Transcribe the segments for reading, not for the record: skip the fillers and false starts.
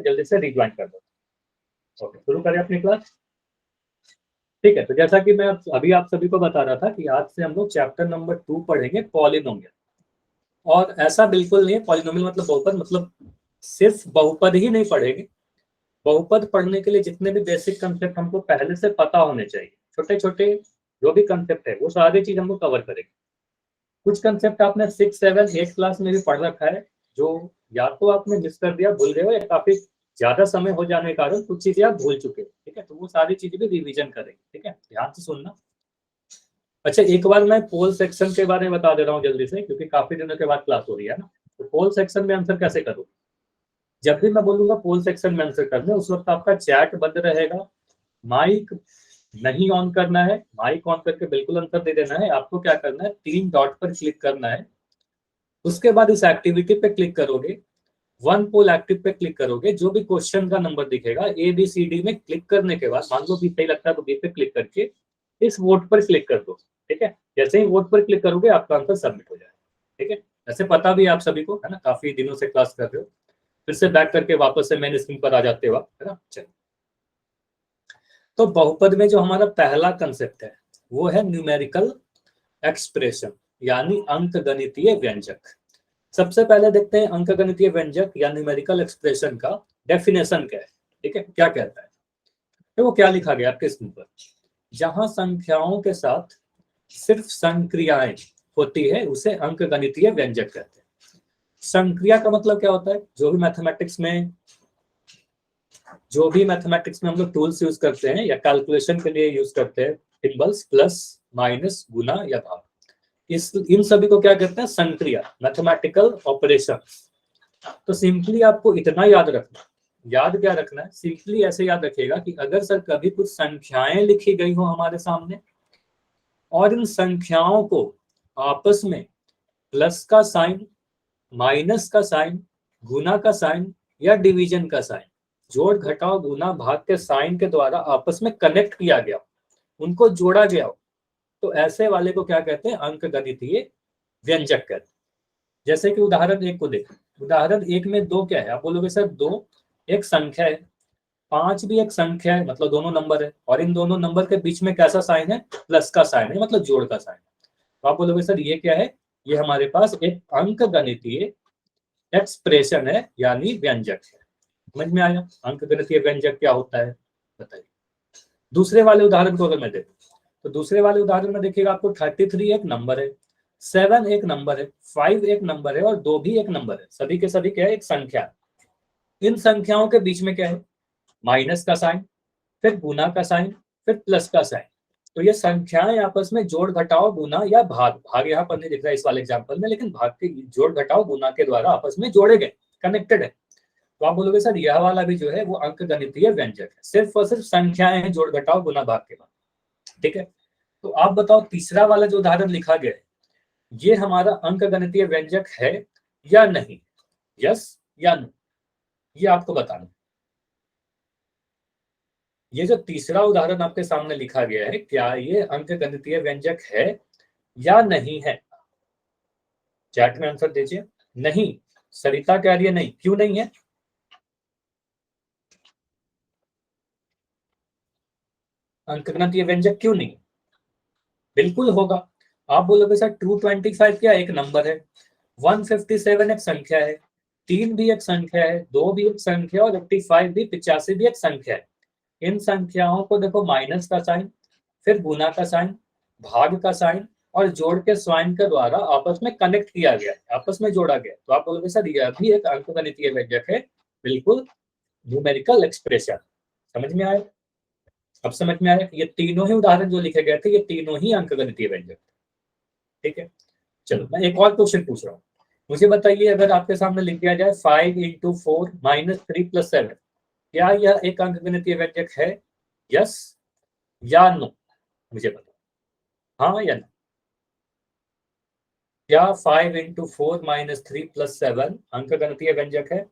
जल्दी से रिज्वाइन कर दो। ओके, शुरू करें अपनी क्लास। ठीक है, तो जैसा कि मैं अभी आप सभी को बता रहा था कि आज से हम लोग चैप्टर नंबर 2 पढ़ेंगे, पॉलिनोमियल। और ऐसा बिल्कुल नहीं है पॉलिनोमियल मतलब बहुपद, मतलब सिर्फ बहुपद ही नहीं पढ़ेंगे। बहुपद पढ़ने के लिए जितने भी बेसिक कंसेप्ट हमको पहले से पता होने चाहिए, छोटे छोटे जो भी कंसेप्ट है वो सारी चीज हमको कवर करेंगे। कुछ कंसेप्ट आपने 6, 7, 8 क्लास में भी पढ़ रखा है, जो या तो आपने मिस कर दिया, भूल गए हो, या काफी ज्यादा समय हो जाने के कारण कुछ चीजें आप भूल चुके हो। ठीक है, तो वो सारी चीजें भी रिवीजन करेंगे। ठीक है, ध्यान से सुनना। अच्छा, एक बार मैं पोल सेक्शन के बारे में बता दे रहा हूँ जल्दी से, क्योंकि काफी दिनों के बाद क्लास हो रही है ना। तो पोल सेक्शन में आंसर कैसे करूँ? जब भी मैं बोलूंगा पोल सेक्शन में आंसर करना, उस वक्त आपका चैट बंद रहेगा, माइक नहीं ऑन करना है। माइक ऑन करके बिल्कुल आंसर दे देना है। आपको क्या करना है, 3 डॉट पर क्लिक करना है। उसके बाद इस एक्टिविटी पे क्लिक करोगे, वन पोल एक्टिव पे क्लिक करोगे, जो भी क्वेश्चन का नंबर दिखेगा ABCD में क्लिक करने के बाद, मान लो बी सही लगता है तो बी पे क्लिक करके इस वोट पर क्लिक कर दो। ठीक है, जैसे ही वोट पर क्लिक करोगे आपका आंसर सबमिट हो जाएगा। ठीक है, ऐसे पता भी आप सभी को है ना, काफी दिनों से क्लास कर रहे हो, फिर से बैक करके वापस से मेन स्क्रीन पर आ जाते हो, है ना। चलिए, तो बहुपद में जो हमारा पहला कंसेप्ट है वो है न्यूमेरिकल एक्सप्रेशन, यानी अंकगणितीय व्यंजक। सबसे पहले देखते हैं अंकगणितीय व्यंजक या न्यूमेरिकल एक्सप्रेशन का डेफिनेशन क्या है। ठीक है, क्या कहता है, तो वो क्या लिखा गया आपके स्क्रीन पर, जहां संख्याओं के साथ सिर्फ संक्रियाएं होती है उसे अंकगणितीय व्यंजक कहते हैं। संक्रिया का मतलब क्या होता है, जो भी मैथमेटिक्स में हम लोग टूल्स यूज करते हैं या कैलकुलेशन के लिए यूज करते हैं, सिंबल्स, प्लस, माइनस, गुना या भाग, इन सभी को क्या कहते हैं, संक्रिया, मैथमेटिकल ऑपरेशन। तो सिंपली आपको इतना याद रखना, याद क्या रखना है, सिंपली ऐसे याद रखिएगा कि अगर सर कभी कुछ संख्याएं लिखी गई हो हमारे सामने और इन संख्याओं को आपस में प्लस का साइन, माइनस का साइन, गुना का साइन या डिवीजन का साइन, जोड़ घटाव गुना भाग के साइन के द्वारा आपस में कनेक्ट किया गया, उनको जोड़ा गया हो, तो ऐसे वाले को क्या कहते हैं, अंकगणितीय व्यंजक कहते हैं। जैसे कि उदाहरण 1 को देखें, उदाहरण 1 में 2 क्या है, आप बोलोगे सर 2 एक संख्या है, 5 भी एक संख्या है, मतलब दोनों नंबर है, और इन दोनों नंबर के बीच में कैसा साइन है, प्लस का साइन है, मतलब जोड़ का साइन। तो आप बोलोगे सर ये क्या है, ये हमारे पास एक अंकगणितीय एक्सप्रेशन है, यानी व्यंजक है। समझ में आया अंकगणितीय व्यंजक क्या होता है, बताइए। दूसरे वाले उदाहरण को अगर मैं देखूं, तो दूसरे वाले उदाहरण में देखिएगा, आपको 33 एक नंबर है, 7 एक नंबर है, 5 एक नंबर है और 2 भी एक नंबर है, सभी के सभी क्या है, एक संख्या। इन संख्याओं के बीच में क्या है, माइनस का साइन, फिर गुना का साइन, फिर प्लस का साइन। तो ये संख्याएं आपस में जोड़ घटाव गुना या भाग, भाग यहाँ पर नहीं दिख रहा है इस वाले एग्जांपल में, लेकिन भाग के जोड़ घटाव गुना के द्वारा आपस में जोड़े गए, कनेक्टेड है। तो आप बोलोगे सर यह वाला भी जो है वो अंकगणितीय व्यंजक है, सिर्फ और सिर्फ संख्याएं हैं, जोड़ घटाव गुना भाग के बाद। ठीक है, तो आप बताओ तीसरा वाला जो उदाहरण लिखा गया है, ये हमारा अंकगणितीय व्यंजक है या नहीं, यस या नो, ये आपको बताना। ये जो तीसरा उदाहरण आपके सामने लिखा गया है, क्या ये अंकगणितीय व्यंजक है या नहीं है, चैट में आंसर दीजिए। नहीं, सरिता कह रही है नहीं, क्यों नहीं है, अंकगणितीय व्यंजक क्यों नहीं, बिल्कुल होगा। आप बोलोगे सर 225 क्या एक नंबर है, 157 एक संख्या है, 3 भी एक संख्या है, 2 भी एक संख्या और 85 भी, 85 भी एक संख्या है। इन संख्याओं को देखो, माइनस का साइन, फिर गुना का साइन, भाग का साइन और जोड़ के साइन के द्वारा आपस में कनेक्ट किया गया, आपस में जोड़ा गया। तो आप बोलोगे सर यह भी एक अंकगणितीय व्यंजक है, बिल्कुल, न्यूमेरिकल एक्सप्रेशन। समझ में आया, अब समझ में आया कि ये तीनों ही उदाहरण जो लिखे गए थे ये तीनों ही अंकगणितीय व्यंजक। ठीक है, चलो मैं एक और क्वेश्चन पूछ रहा हूँ, मुझे बताइए, अगर आपके सामने लिख दिया जाए 5 × 4 - 3 + 7, क्या यह एक अंकगणितीय व्यंजक है, यस या नो, मुझे बताओ, हाँ या ना। क्या 5 × 4 - 3 + 7 अंकगणितीय व्यंजक है,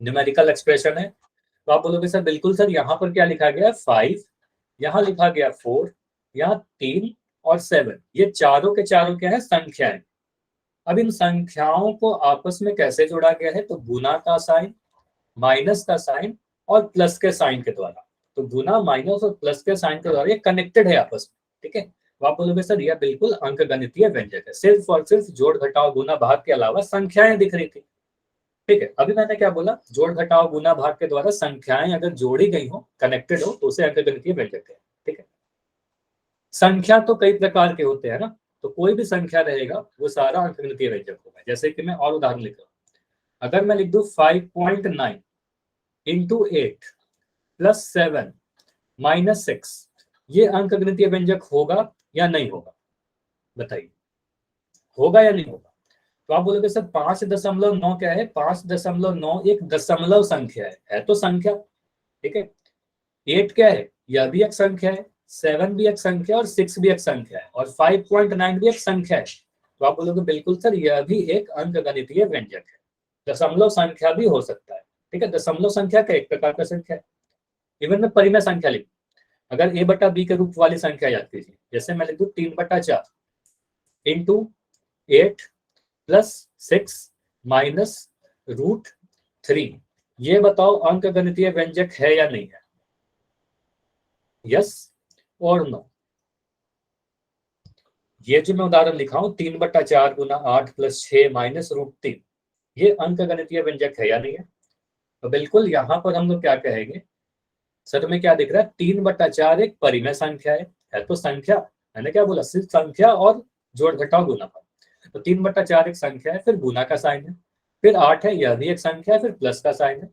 न्यूमेरिकल एक्सप्रेशन है? तो आप बोलोगे सर बिल्कुल सर, यहाँ पर क्या लिखा गया, 5, यहाँ लिखा गया 4, यहाँ 3 और 7, ये चारों के चारों क्या है, संख्याएं। अब इन संख्याओं को आपस में कैसे जोड़ा गया है, तो गुना का साइन, माइनस का साइन और प्लस के साइन के द्वारा। तो गुना माइनस और प्लस के साइन के द्वारा ये कनेक्टेड है आपस में, ठीक है। तो आप बोलोगे सर यह बिल्कुल अंकगणितीय व्यंजक है, सिर्फ और सिर्फ जोड़ घटाव गुना भाग के अलावा संख्याएं दिख रही थी, ठीक है। अभी मैंने क्या बोला, जोड़ घटाव गुना भाग के द्वारा संख्याएं अगर जोड़ी गई हो, कनेक्टेड हो, तो उसे अंकगणितीय व्यंजक है, ठीक है। संख्या तो कई प्रकार के होते हैं ना, तो कोई भी संख्या रहेगा वो सारा अंकगणितीय व्यंजक होगा। जैसे कि मैं और उदाहरण लिख रहा हूं, अगर मैं लिख दूं 5.9 इंटू 8 प्लस 7 माइनस 6, ये अंकगणितीय व्यंजक होगा या नहीं होगा, बताइए, होगा या नहीं होगा। तो आप बोलोगे सर 5.9 क्या है, 5.9 एक दशमलव संख्या है तो संख्या, ठीक है। 8 क्या है, यह भी एक संख्या है, 7 भी एक संख्या और 6 भी एक संख्या है, और 5.9 भी एक संख्या है। तो आप बोलोगे बिल्कुल सर यह भी एक अंकगणितीय व्यंजक है, दशमलव संख्या भी हो सकता है, ठीक है। दशमलव संख्या का एक प्रकार का संख्या है। इवन में परिमेय संख्या लिख, अगर a बटा b के रूप वाली संख्या याद कीजिए, जैसे मैं लिख दूं 3/4 इंटू 8 प्लस 6 माइनस √3, ये बताओ अंकगणितीय व्यंजक है या नहीं है, यस और नो। ये जो मैं उदाहरण लिखा हूं 3/4 गुना 8 प्लस 6 माइनस √3, ये अंकगणितीय व्यंजक है या नहीं है। तो बिल्कुल यहाँ पर हम लोग क्या कहेंगे, सर में क्या दिख रहा है, 3/4 एक परिमेय संख्या है तो संख्या, मैंने क्या बोला, सिर्फ संख्या और जोड़ घटाव गुना भाग। तो 3/4 एक संख्या है, फिर गुना का साइन है, फिर 8 है, यह भी एक संख्या है, फिर प्लस का साइन है,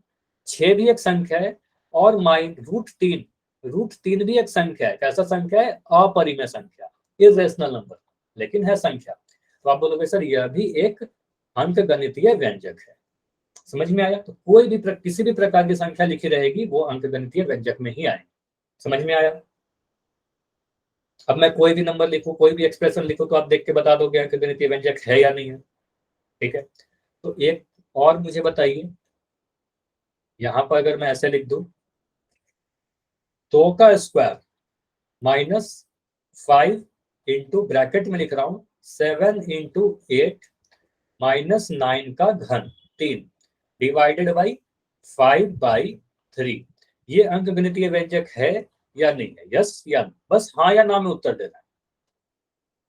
6 भी एक संख्या है, और √3 भी एक संख्या है। कैसा संख्या है, अपरिमेय संख्या, इर्रेशनल नंबर, लेकिन है संख्या। तो आप बोलोगे सर यह भी एक अंकगणितीय व्यंजक है। समझ में आया। तो कोई भी किसी भी प्रकार की संख्या लिखी रहेगी वो अंकगणितीय व्यंजक में ही आएगी। समझ में आया। अब मैं कोई भी नंबर लिखूं, कोई भी एक्सप्रेशन लिखूं, तो आप देख के बता दोगे अंकगणितीय व्यंजक है या नहीं है, ठीक है। तो एक और मुझे बताइए, यहां पर अगर मैं ऐसे लिख दूं 2 का स्क्वायर माइनस 5 इंटू ब्रैकेट में लिख रहा हूं 7 इंटू 8 माइनस 9 का घन 3 डिवाइडेड बाई 5/3, ये अंकगणितीय व्यंजक है या नहीं है, यस या नो। बस हाँ या ना में उत्तर देना है,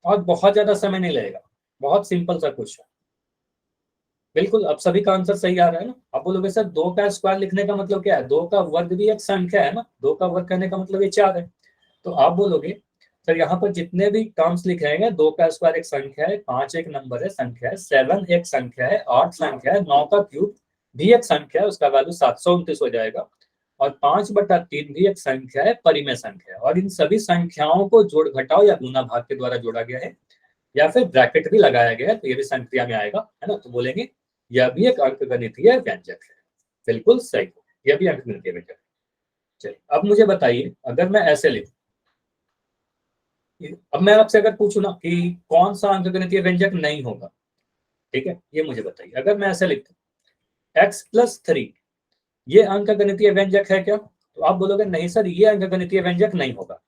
और बहुत ज्यादा समय नहीं लगेगा, बहुत सिंपल सा क्वेश्चन। बिल्कुल, अब सभी का आंसर सही आ रहा है ना। आप बोलोगे सर 2 का स्क्वायर लिखने का मतलब क्या है, 2 का वर्ग भी एक संख्या है ना, 2 का वर्ग करने का मतलब ये 4 है। तो आप बोलोगे सर यहाँ पर जितने भी टर्म्स लिखे हैं, 2 का स्क्वायर एक संख्या है, 5 एक नंबर है, संख्या है, 7 एक संख्या है, 8 संख्या है, 9 का क्यूब भी एक संख्या है, उसका वैल्यू 729 हो जाएगा, और 5/3 भी एक संख्या है, परिमेय संख्या है। और इन सभी संख्याओं को जोड़ घटाव या गुना भाग के द्वारा जोड़ा गया है, या फिर ब्रैकेट भी लगाया गया है, तो ये भी संख्या में आएगा, है ना। तो बोलेंगे यह भी एक अंकगणितीय व्यंजक है। बिल्कुल सही, यह भी अंकगणितीय व्यंजक है। चलिए अब मुझे बताइए, अगर मैं ऐसे लिखूं, अब मैं आपसे अगर पूछूं ना कि कौन सा अंकगणितीय व्यंजक नहीं होगा, ठीक है, ये मुझे बताइए। अगर मैं ऐसे लिखता हूं x+3, ये अंकगणितीय व्यंजक है क्या, तो आप बोलोगे नहीं सर ये अंकगणितीय व्यंजक नहीं होगा।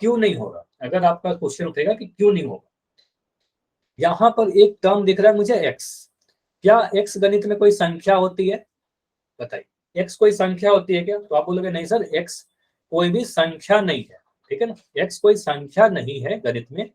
क्यों नहीं होगा, अगर आपका क्वेश्चन उठेगा कि क्यों नहीं होगा, यहां पर एक टर्म दिख रहा है मुझे x, क्या x गणित में कोई संख्या होती है, बताइए, x कोई संख्या होती है क्या। तो आप बोलोगे नहीं सर x कोई भी संख्या नहीं है, ठीक है ना, x कोई संख्या नहीं है गणित में।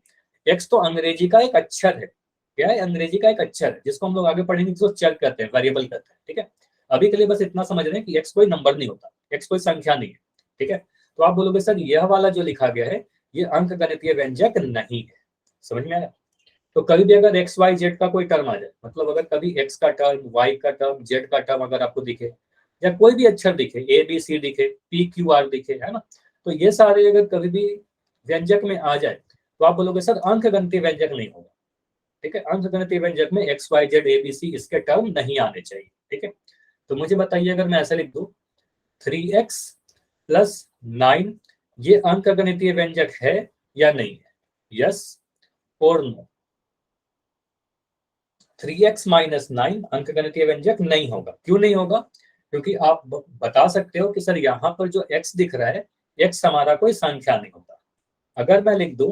x तो अंग्रेजी का एक अक्षर है, क्या है, अंग्रेजी का एक अक्षर है, जिसको हम लोग आगे पढ़ेंगे, जिसको चर कहते हैं, वेरिएबल कहते हैं, ठीक है। अभी के लिए बस इतना समझ रहे हैं कि x कोई नंबर नहीं होता, x कोई संख्या नहीं है, ठीक है। तो आप बोलोगे सर यह वाला जो लिखा गया है ये अंकगणितीय व्यंजक नहीं है। समझ में आया। तो कभी भी अगर एक्स वाई जेड का कोई टर्म आ जाए, मतलब अगर कभी एक्स का टर्म, वाई का टर्म, जेड का टर्म अगर आपको दिखे, या कोई भी अक्षर दिखे, ए बी सी दिखे, पी क्यू आर दिखे, है ना, तो ये सारे अगर कभी भी व्यंजक में आ जाए, तो आप बोलोगे सर अंकगणितीय व्यंजक नहीं होगा, ठीक है। अंकगणितीय व्यंजक में x y z a b c इसके टर्म नहीं आने चाहिए, ठीक है। तो मुझे बताइए, अगर मैं ऐसे लिख दूं 3x+9, ये अंकगणितीय व्यंजक है या नहीं है, यस और नो। 3x-9 अंकगणितीय व्यंजक नहीं होगा। क्यों नहीं होगा, क्योंकि आप बता सकते हो कि सर यहाँ पर जो x दिख रहा है, x हमारा कोई संख्या नहीं होता। अगर मैं लिख दूं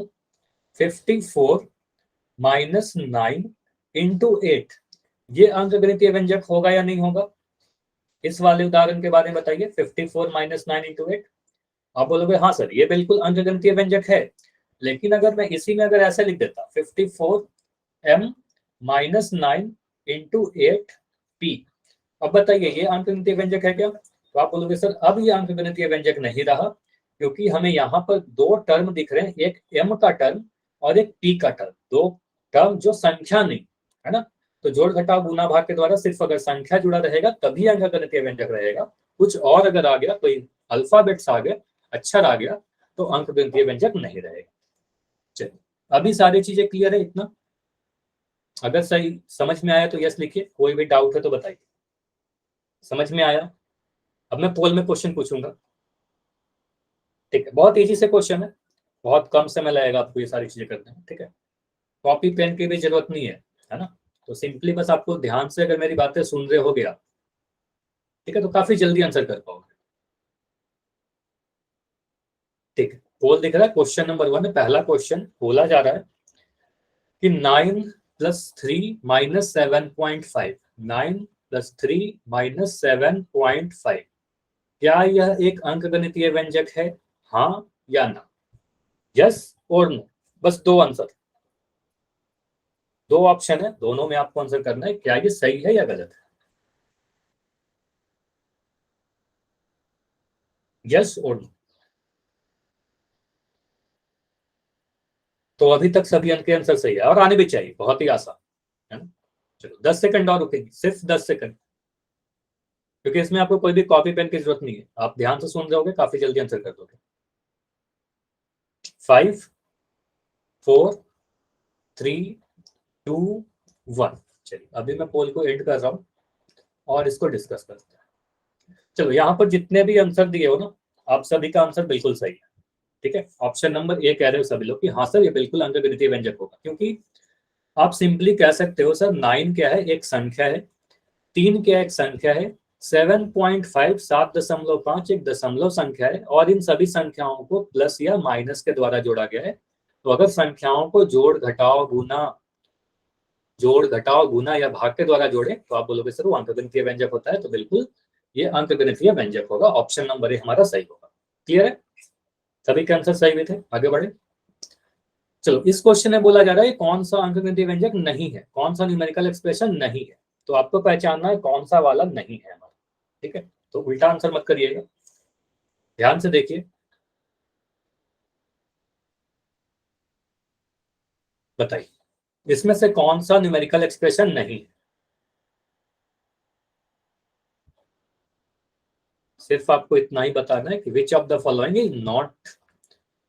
54-9 इंटू 8, ये अंकगणितीय व्यंजक होगा या नहीं होगा, इस वाले उदाहरण के बारे में बताइए, 54 माइनस 9 इंटू 8। आप बोलोगे हाँ सर ये बिल्कुल अंकगणितीय व्यंजक है, लेकिन अगर मैं इसी में अगर ऐसे लिख देता 54m माइनस 9 इंटू 8p, अब बताइए ये अंकगणितीय व्यंजक है क्या? तो आप बोलोगे सर अब ये अंकगणितीय व्यंजक नहीं रहा, क्योंकि हमें यहाँ पर दो टर्म दिख रहे हैं, एक m का टर्म और एक p का टर्म, दो टर्म जो संख्या नहीं है ना। तो जोड़ घटाव गुना भाग के द्वारा सिर्फ अगर संख्या जुड़ा रहेगा तभी अंकगणितीय व्यंजक रहेगा, कुछ और अगर आ गया, कोई अल्फाबेट्स आ गए, अक्षर आ गया, तो अंकगणितीय व्यंजक नहीं रहेगा। चलिए अभी सारी चीजें क्लियर है इतना? अगर सही समझ में आया तो यस लिखिए, कोई भी डाउट है तो बताइए। समझ में आया? अब मैं पोल में क्वेश्चन पूछूंगा, ठीक है? बहुत इजी से क्वेश्चन है, बहुत कम समय लगेगा आपको ये सारी चीजें करने में, ठीक है? कॉपी पेन की भी जरूरत नहीं है ना? तो सिंपली बस आपको ध्यान से अगर मेरी बातें सुन रहे हो गया, ठीक है, तो काफी जल्दी आंसर कर पाओगे। ठीक है, पोल दिख रहा है, क्वेश्चन नंबर 1 है, पहला क्वेश्चन बोला जा रहा है कि 9 प्लस 3 माइनस 7.5, 9 प्लस 3 माइनस 7.5, क्या यह एक अंकगणितीय व्यंजक है, हाँ या ना? यस और नो, बस दो आंसर, दो ऑप्शन है, दोनों में आपको आंसर करना है, क्या ये सही है या गलत है? यस और नो। तो अभी तक सभी के आंसर सही है और आने भी चाहिए, बहुत ही आसान है ना। चलो 10 सेकंड और रुकेगी, सिर्फ 10 सेकंड, क्योंकि इसमें आपको कोई भी कॉपी पेन की जरूरत नहीं है, आप ध्यान से सुन रहोगे, काफी जल्दी आंसर कर दोगे। 5 4 3 2 1। चलिए अभी मैं पोल को एंड कर रहा हूं और इसको डिस्कस करते हैं। चलो यहाँ पर जितने भी आंसर दिए हो ना, आप सभी का आंसर बिल्कुल सही है, ठीक है? ऑप्शन नंबर ए कह रहे हो सभी लोग कि हाँ सर ये बिल्कुल अंकगणितीय व्यंजक होगा, क्योंकि आप सिंपली कह सकते हो सर 9 क्या है, एक संख्या है, 3 क्या एक संख्या है, 7.5 7.5 एक दशमलव संख्या है, और इन सभी संख्याओं को प्लस या माइनस के द्वारा जोड़ा गया है। तो अगर संख्याओं को जोड़ घटाओ गुना या भाग के द्वारा जोड़े तो आप बोलोगे सर वो अंकगणितीय व्यंजक होता है, तो बिल्कुल ये अंकगणितीय व्यंजक होगा, ऑप्शन नंबर ए हमारा सही होगा। क्लियर है? सभी के आंसर सही भी थे, आगे बढ़े। चलो इस क्वेश्चन में बोला जा रहा है कौन सा अंकगणितीय व्यंजक नहीं है, कौन सा न्यूमेरिकल एक्सप्रेशन नहीं है, तो आपको पहचानना है कौन सा वाला नहीं है हमारा, ठीक है? तो उल्टा आंसर मत करिएगा, ध्यान से देखिए, बताइए इसमें से कौन सा न्यूमेरिकल एक्सप्रेशन नहीं है। सिर्फ आपको इतना ही बताना है कि which of the following is not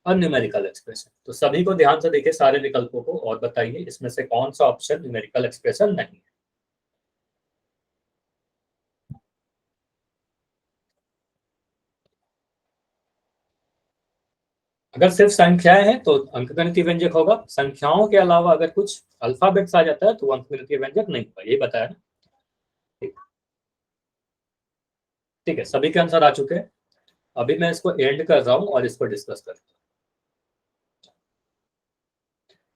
a numerical expression. तो सभी को ध्यान से देखिए सारे विकल्पों को और बताइए इसमें से कौन सा ऑप्शन न्यूमेरिकल एक्सप्रेशन नहीं है। अगर सिर्फ संख्याएं हैं तो अंकगणितीय व्यंजक होगा, संख्याओं के अलावा अगर कुछ अल्फाबेट्स आ जाता है तो अंकगणितीय व्यंजक नहीं होगा, ये बताया ना। ठीक, ठीक है, सभी के आंसर आ चुके हैं। अभी मैं इसको एंड कर रहा हूं और इसको डिस्कस करता हूं।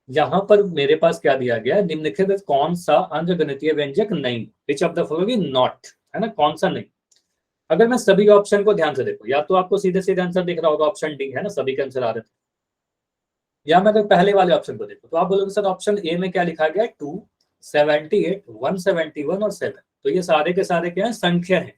यहाँ पर मेरे पास क्या दिया गया है, निम्नलिखित में कौन सा अंकगणितीय व्यंजक नहीं, which of the following not, है ना, कौन सा नहीं। अगर मैं सभी ऑप्शन को ध्यान से देखो, या तो आपको सीधे सीधे आंसर दिख रहा होगा ऑप्शन डी, है ना, सभी के आंसर आ रहे थे, या मैं अगर पहले वाले ऑप्शन को देखो तो आप बोलोगे सर ऑप्शन ए में क्या लिखा गया है, 278 171 और 7, तो ये सारे के सारे क्या है, संख्या है।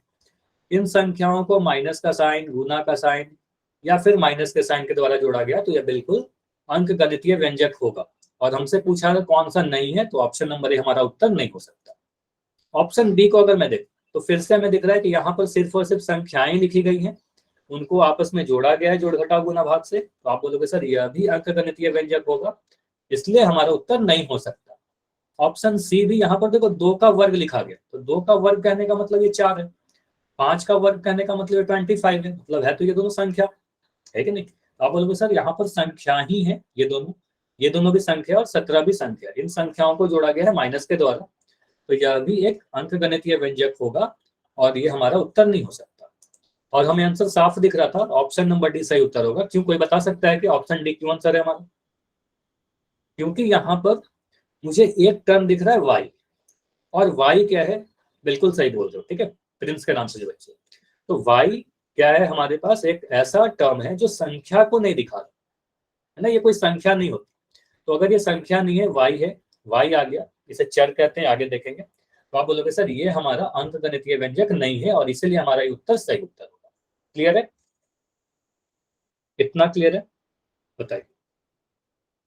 इन संख्याओं को माइनस का साइन, गुना का साइन या फिर माइनस के साइन के द्वारा जोड़ा गया, तो यह बिल्कुल अंकगणितीय व्यंजक होगा। और हमसे पूछा है कौन सा नहीं है, तो ऑप्शन नंबर ए हमारा उत्तर नहीं हो सकता। ऑप्शन बी को अगर मैं देखूं तो फिर से हमें दिख रहा है कि यहाँ पर सिर्फ और सिर्फ संख्याएं लिखी गई हैं, उनको आपस में जोड़ा गया है जोड़ घटाव गुना भाग से, तो आप बोलोगे सर यह भी अंकगणितीय व्यंजक होगा, इसलिए हमारा उत्तर नहीं हो सकता। ऑप्शन सी भी, यहाँ पर देखो 2 का वर्ग लिखा गया, तो 2 का वर्ग कहने का मतलब ये 4 है, 5 का वर्ग कहने का मतलब 25 है, मतलब है तो ये दोनों संख्या, है कि नहीं? तो आप बोलोगे सर यहाँ पर संख्या ही है, ये दोनों भी संख्या और 17 भी संख्या, इन संख्याओं को जोड़ा गया है माइनस के द्वारा, तो यह भी एक अंकगणितीय व्यंजक होगा और ये हमारा उत्तर नहीं हो सकता। और हमें आंसर साफ दिख रहा था, ऑप्शन नंबर डी सही उत्तर होगा। क्यों, कोई बता सकता है कि ऑप्शन डी क्यों आंसर है हमारा? क्योंकि यहाँ पर मुझे एक टर्म दिख रहा है वाई, और वाई क्या है, बिल्कुल सही बोल रहे हो, ठीक है, प्रिंस के नाम से जो बच्चे। तो y क्या है, हमारे पास एक ऐसा टर्म है जो संख्या को नहीं दिखा रहा है ना, ये कोई संख्या नहीं होती। तो अगर ये संख्या नहीं है, y है, y आ गया, इसे चर कहते हैं, आगे देखेंगे। तो आप बोलोगे सर ये हमारा अंकगणितीय व्यंजक नहीं है और इसीलिए हमारा ये उत्तर सही उत्तर होगा। क्लियर है, इतना क्लियर है, बताइए,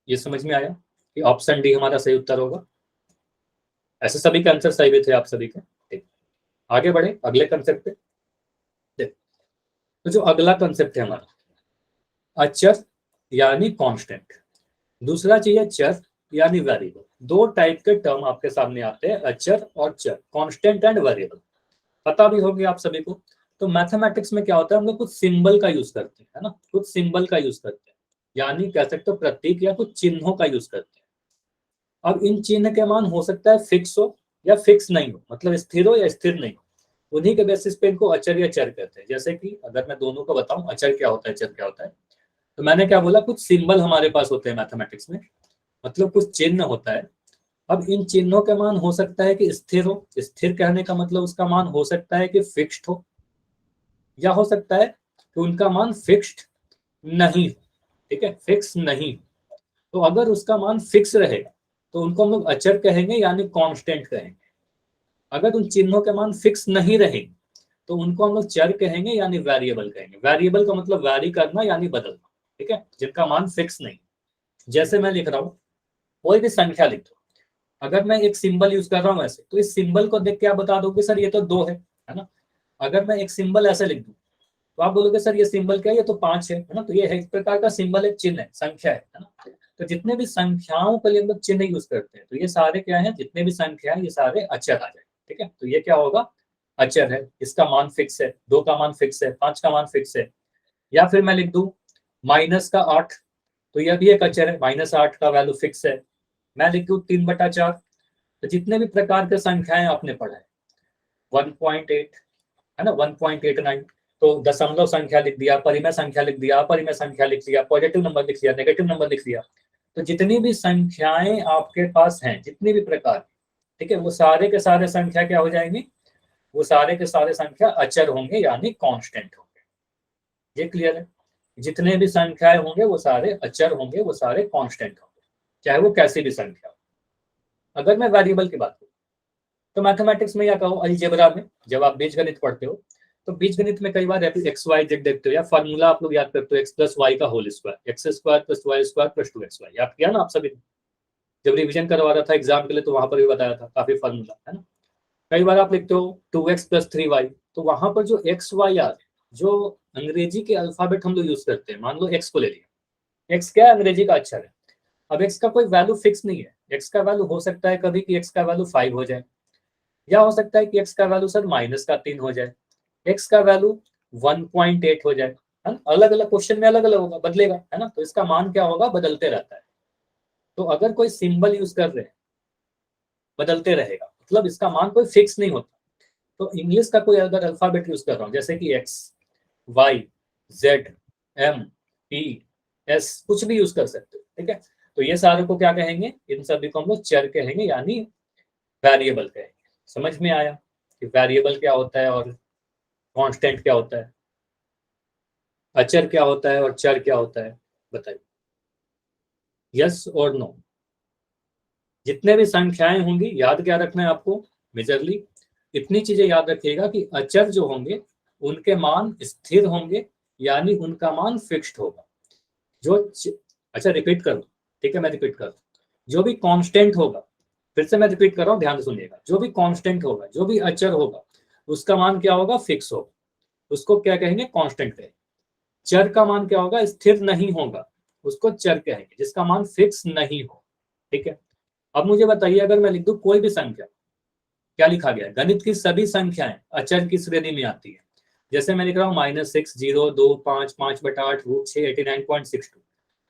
ये समझ में आया कि ऑप्शन डी हमारा सही उत्तर होगा। ऐसे सभी के आंसर सही भी थे आप सभी के। ठीक, आगे बढ़े अगले कंसेप्ट पे। देख, तो जो अगला कंसेप्ट है हमारा, अचर यानी कांस्टेंट, दूसरा चाहिए चर यानी वेरिएबल। दो टाइप के टर्म आपके सामने आते हैं, अचर और चर, कांस्टेंट एंड वेरिएबल, पता भी होगी आप सभी को। तो मैथमेटिक्स में क्या होता है, हम लोग कुछ सिंबल का यूज करते हैं, है ना, कुछ सिंबल का यूज करते हैं, यानी कह सकते हो प्रतीक या कुछ चिन्हों का यूज करते हैं। अब इन चिन्ह के मान हो सकता है फिक्स हो या फिक्स नहीं हो, मतलब स्थिर हो या स्थिर नहीं हो, उन्हीं के बेसिस पे इनको अचर या चर कहते हैं। जैसे कि अगर मैं दोनों को बताऊं, अचर क्या होता है, चर क्या होता है, तो मैंने क्या बोला, कुछ सिंबल हमारे पास होते हैं मैथमेटिक्स में, मतलब कुछ चिन्ह होता है। अब इन चिन्हों का मान हो सकता है कि स्थिर हो, स्थिर कहने का मतलब उसका मान हो सकता है कि फिक्स्ड हो, या हो सकता है कि उनका मान फिक्स्ड नहीं हो। ठीक है, फिक्स नहीं। तो अगर उसका मान फिक्स रहेगा तो उनको हम लोग अचर कहेंगे यानी कांस्टेंट कहेंगे। अगर उन चिन्हों के मान फिक्स नहीं रहेंगे तो उनको हम लोग चर कहेंगे यानी वेरिएबल कहेंगे। वेरिएबल का मतलब वैरी करना यानी बदलना। ठीक है, जिनका मान फिक्स नहीं। जैसे मैं लिख रहा हूँ, कोई भी संख्या लिख दो, अगर मैं एक सिंबल यूज कर रहा हूँ ऐसे, तो इस सिंबल को देख के आप बता दोगे सर ये तो 2 है ना। अगर मैं एक सिंबल ऐसे लिख दूं तो आप बोलोगे सर ये सिंबल क्या है, ये तो 5 है ना। तो ये है एक प्रकार का सिंबल, एक चिन्ह है, संख्या है ना। तो जितने भी संख्याओं के लिए हम लोग चिन्ह यूज करते हैं, तो ये सारे क्या है, जितने भी संख्या है ये सारे अचर आ जाए। ठीक है, तो ये क्या होगा, अचर है, इसका मान फिक्स है, 2 का मान फिक्स है, 5 का मान फिक्स है। या फिर मैं लिख दूं -8, तो यह भी एक अचर है, -8 का वैल्यू फिक्स है। मैं लिख दूं 3/4, तो जितने भी प्रकार के संख्याएं आपने पढ़ा है, 1.8 है ना, 1.89, तो दशमलव संख्या लिख दिया, परिमेय संख्या लिख दिया, अपरिमेय संख्या लिख दिया, पॉजिटिव नंबर लिख दिया, नेगेटिव नंबर लिख दिया। तो जितनी भी संख्याएं आपके पास हैं, जितनी भी प्रकार, ठीक है, वो सारे के सारे संख्या क्या हो जाएंगे, वो सारे के सारे संख्या अचर होंगे यानी कांस्टेंट होंगे। ये क्लियर है, जितने भी संख्याएं होंगे वो सारे अचर होंगे, वो सारे कांस्टेंट होंगे, चाहे वो कैसी भी संख्या हो। अगर मैं वेरिएबल की बात करूं तो मैथमेटिक्स में या कहो अलजेब्रा में, जब आप बीजगणित पढ़ते हो तो बीजगणित में कई बार एक्स वाई जेड देखते हो, या फार्मूला आप लोग याद करते हो, एक्स प्लस वाई का whole square, x square plus y square plus 2xy, याद किया ना आप सभी, जब रिवीजन करवा रहा था एग्जाम के लिए तो वहां पर भी बताया था, काफी फार्मूला है ना। कई बार आप लिखते हो 2x प्लस 3y, तो वहां पर जो एक्स वाई आर, जो अंग्रेजी के अल्फाबेट हम लोग यूज करते हैं, मान लो एक्स को ले लिया, एक्स क्या है, अंग्रेजी का अक्षर है। अब एक्स का कोई वैल्यू फिक्स नहीं है, एक्स का वैल्यू हो सकता है कभी कि एक्स का वैल्यू 5 हो जाए, या हो सकता है कि एक्स का वैल्यू सर -3 हो जाए, एक्स का वैल्यू 1.8 हो जाए, है ना। अलग अलग क्वेश्चन में अलग अलग होगा, बदलेगा, है ना। तो इसका मान क्या होगा, बदलते रहता है। तो अगर कोई सिंबल यूज कर रहे हैं, बदलते रहेगा, मतलब इसका मान कोई फिक्स नहीं होता। तो इंग्लिश का कोई अगर अल्फाबेट यूज कर रहा हूँ, जैसे कि x, y, z, m, p, s, कुछ भी यूज कर सकते हो, ठीक है। तो ये सारे को क्या कहेंगे, इन सभी को हम लोग चर कहेंगे यानी वेरिएबल कहेंगे। समझ में आया कि वेरिएबल क्या होता है और कांस्टेंट क्या होता है, अचर क्या होता है और चर क्या होता है, बताइए, यस और नो। जितने भी संख्याएं होंगी, याद क्या रखना है आपको, मेजरली इतनी चीजें याद रखिएगा कि अचर जो होंगे उनके मान स्थिर होंगे यानी उनका मान फिक्स्ड होगा। जो अच्छा रिपीट करूं, ठीक है, मैं रिपीट करूं, जो भी कांस्टेंट होगा, फिर से मैं रिपीट कर रहा हूं, ध्यान से सुनिएगा, जो भी कांस्टेंट होगा, जो भी अचर होगा, उसका मान क्या होगा, फिक्स होगा, उसको क्या कहेंगे, कांस्टेंट कहेंगे। चर का मान क्या होगा, स्थिर नहीं होगा, उसको चर कहेंगे, जिसका मान फिक्स नहीं हो। ठीक है, अब मुझे बताइए, अगर मैं लिख दूं कोई भी संख्या, क्या लिखा गया है, गणित की सभी संख्याएं अचर की श्रेणी में आती है। जैसे मैं लिख रहा हूँ -6, 0, 2, 5, 5/8, √6, 89.62,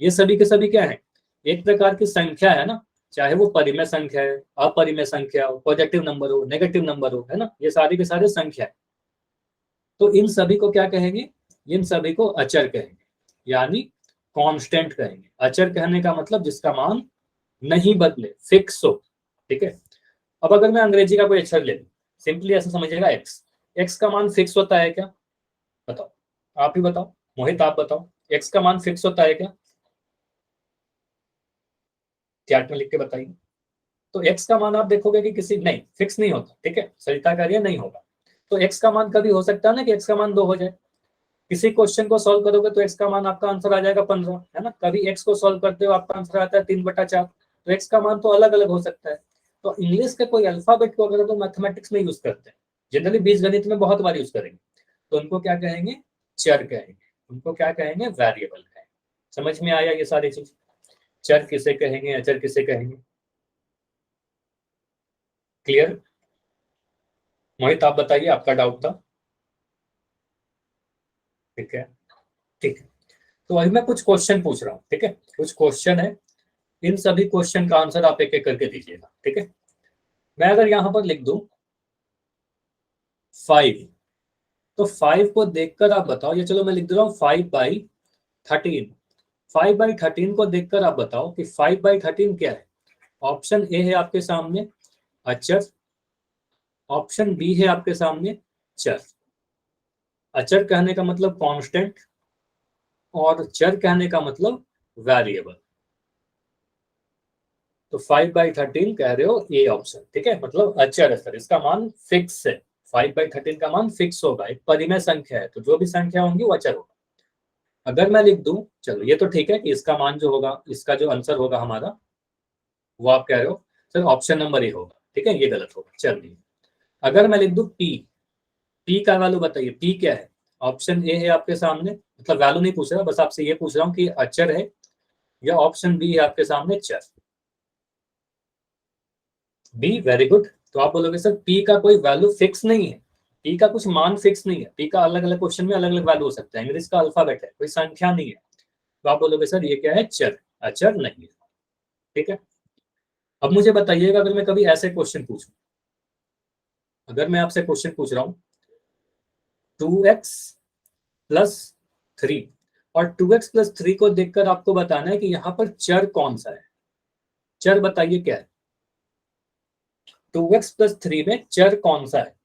ये सभी के सभी क्या है, एक प्रकार की संख्या है ना, चाहे वो परिमेय संख्या है, अपरिमेय संख्या हो, पॉजिटिव नंबर हो, नेगेटिव नंबर हो, है ना, ये सारे के सारे संख्या है। तो इन सभी को क्या कहेंगे, इन सभी को अचर कहेंगे यानी कांस्टेंट कहेंगे। अचर कहने का मतलब जिसका मान नहीं बदले, फिक्स हो। ठीक है, अब अगर मैं अंग्रेजी का कोई अक्षर ले लूं, सिंपली ऐसा समझिएगा, एक्स, x का मान फिक्स होता है क्या? बताओ, आप ही बताओ, मोहित आप बताओ, x का मान फिक्स होता है क्या? चैट में लिख के बताइए। तो x का मान आप देखोगे कि किसी नहीं, फिक्स नहीं होता, ठीक है, सरिता कह रही है नहीं होगा। तो x का मान कभी हो सकता है ना कि x का मान 2 हो जाए। किसी क्वेश्चन को सॉल्व करोगे तो x का मान आपका आंसर आ जाएगा 15, है ना। कभी x को सॉल्व करते हो आपका आंसर आता है 3/4। तो x का मान तो अलग अलग हो सकता है। तो इंग्लिश के कोई अल्फाबेट को अगर हम मैथमेटिक्स में यूज करते हैं, जनरली बीजगणित में बहुत बार यूज करेंगे, तो उनको क्या कहेंगे? चर कहेंगे। उनको क्या कहेंगे? वेरिएबल कहेंगे। समझ में आया ये सारी चीज? चर किसे कहेंगे, अचर किसे कहेंगे? क्लियर? मोहित आप बताइए, आपका डाउट था। ठीक है, ठीक है। तो अभी मैं कुछ क्वेश्चन पूछ रहा हूँ, ठीक है, कुछ क्वेश्चन है। इन सभी क्वेश्चन का आंसर आप एक एक करके दीजिएगा, ठीक है। मैं अगर यहां पर लिख दूं 5, तो 5 को देखकर आप बताओ, ये चलो मैं लिख दे रहा हूँ 5/13। 5/13 को देखकर आप बताओ कि 5/13 क्या है। ऑप्शन ए है आपके सामने अचर, ऑप्शन बी है आपके सामने चर। अचर कहने का मतलब कांस्टेंट, और चर कहने का मतलब वेरिएबल। तो 5/13 कह रहे हो ए ऑप्शन, ठीक है, मतलब अचर है सर, इसका मान फिक्स है। 5/13 का मान फिक्स होगा, एक परिमेय संख्या है, तो जो भी संख्या होंगी वो अचर होगा। अगर मैं लिख दूं, चलो ये तो ठीक है कि इसका मान जो होगा, इसका जो आंसर होगा हमारा, वो आप कह रहे हो सर ऑप्शन नंबर ए होगा, ठीक है, ये गलत होगा, चलिए। अगर मैं लिख दूं पी, पी का वैल्यू बताइए, पी क्या है? ऑप्शन ए है आपके सामने, मतलब वैल्यू नहीं पूछ रहा, बस आपसे ये पूछ रहा हूँ कि अचर है, या ऑप्शन बी है आपके सामने चर। B, very good. तो आप बोलोगे सर पी का कोई वैल्यू फिक्स नहीं है, पी का कुछ मान फिक्स नहीं है, पी का अलग अलग क्वेश्चन में अलग अलग वैल्यू हो सकता है, इंग्लिश का अल्फाबेट है, कोई संख्या नहीं है। तो आप बोलोगे सर ये क्या है? चर, अचर नहीं है, ठीक है। अब मुझे बताइएगा, अगर मैं कभी ऐसे क्वेश्चन पूछूं, अगर मैं आपसे क्वेश्चन पूछ रहा हूं 2x+3, और 2x+3 को देखकर आपको बताना है कि यहाँ पर चर कौन सा है। चर बताइए क्या है? 2x+3 में चर कौन सा है,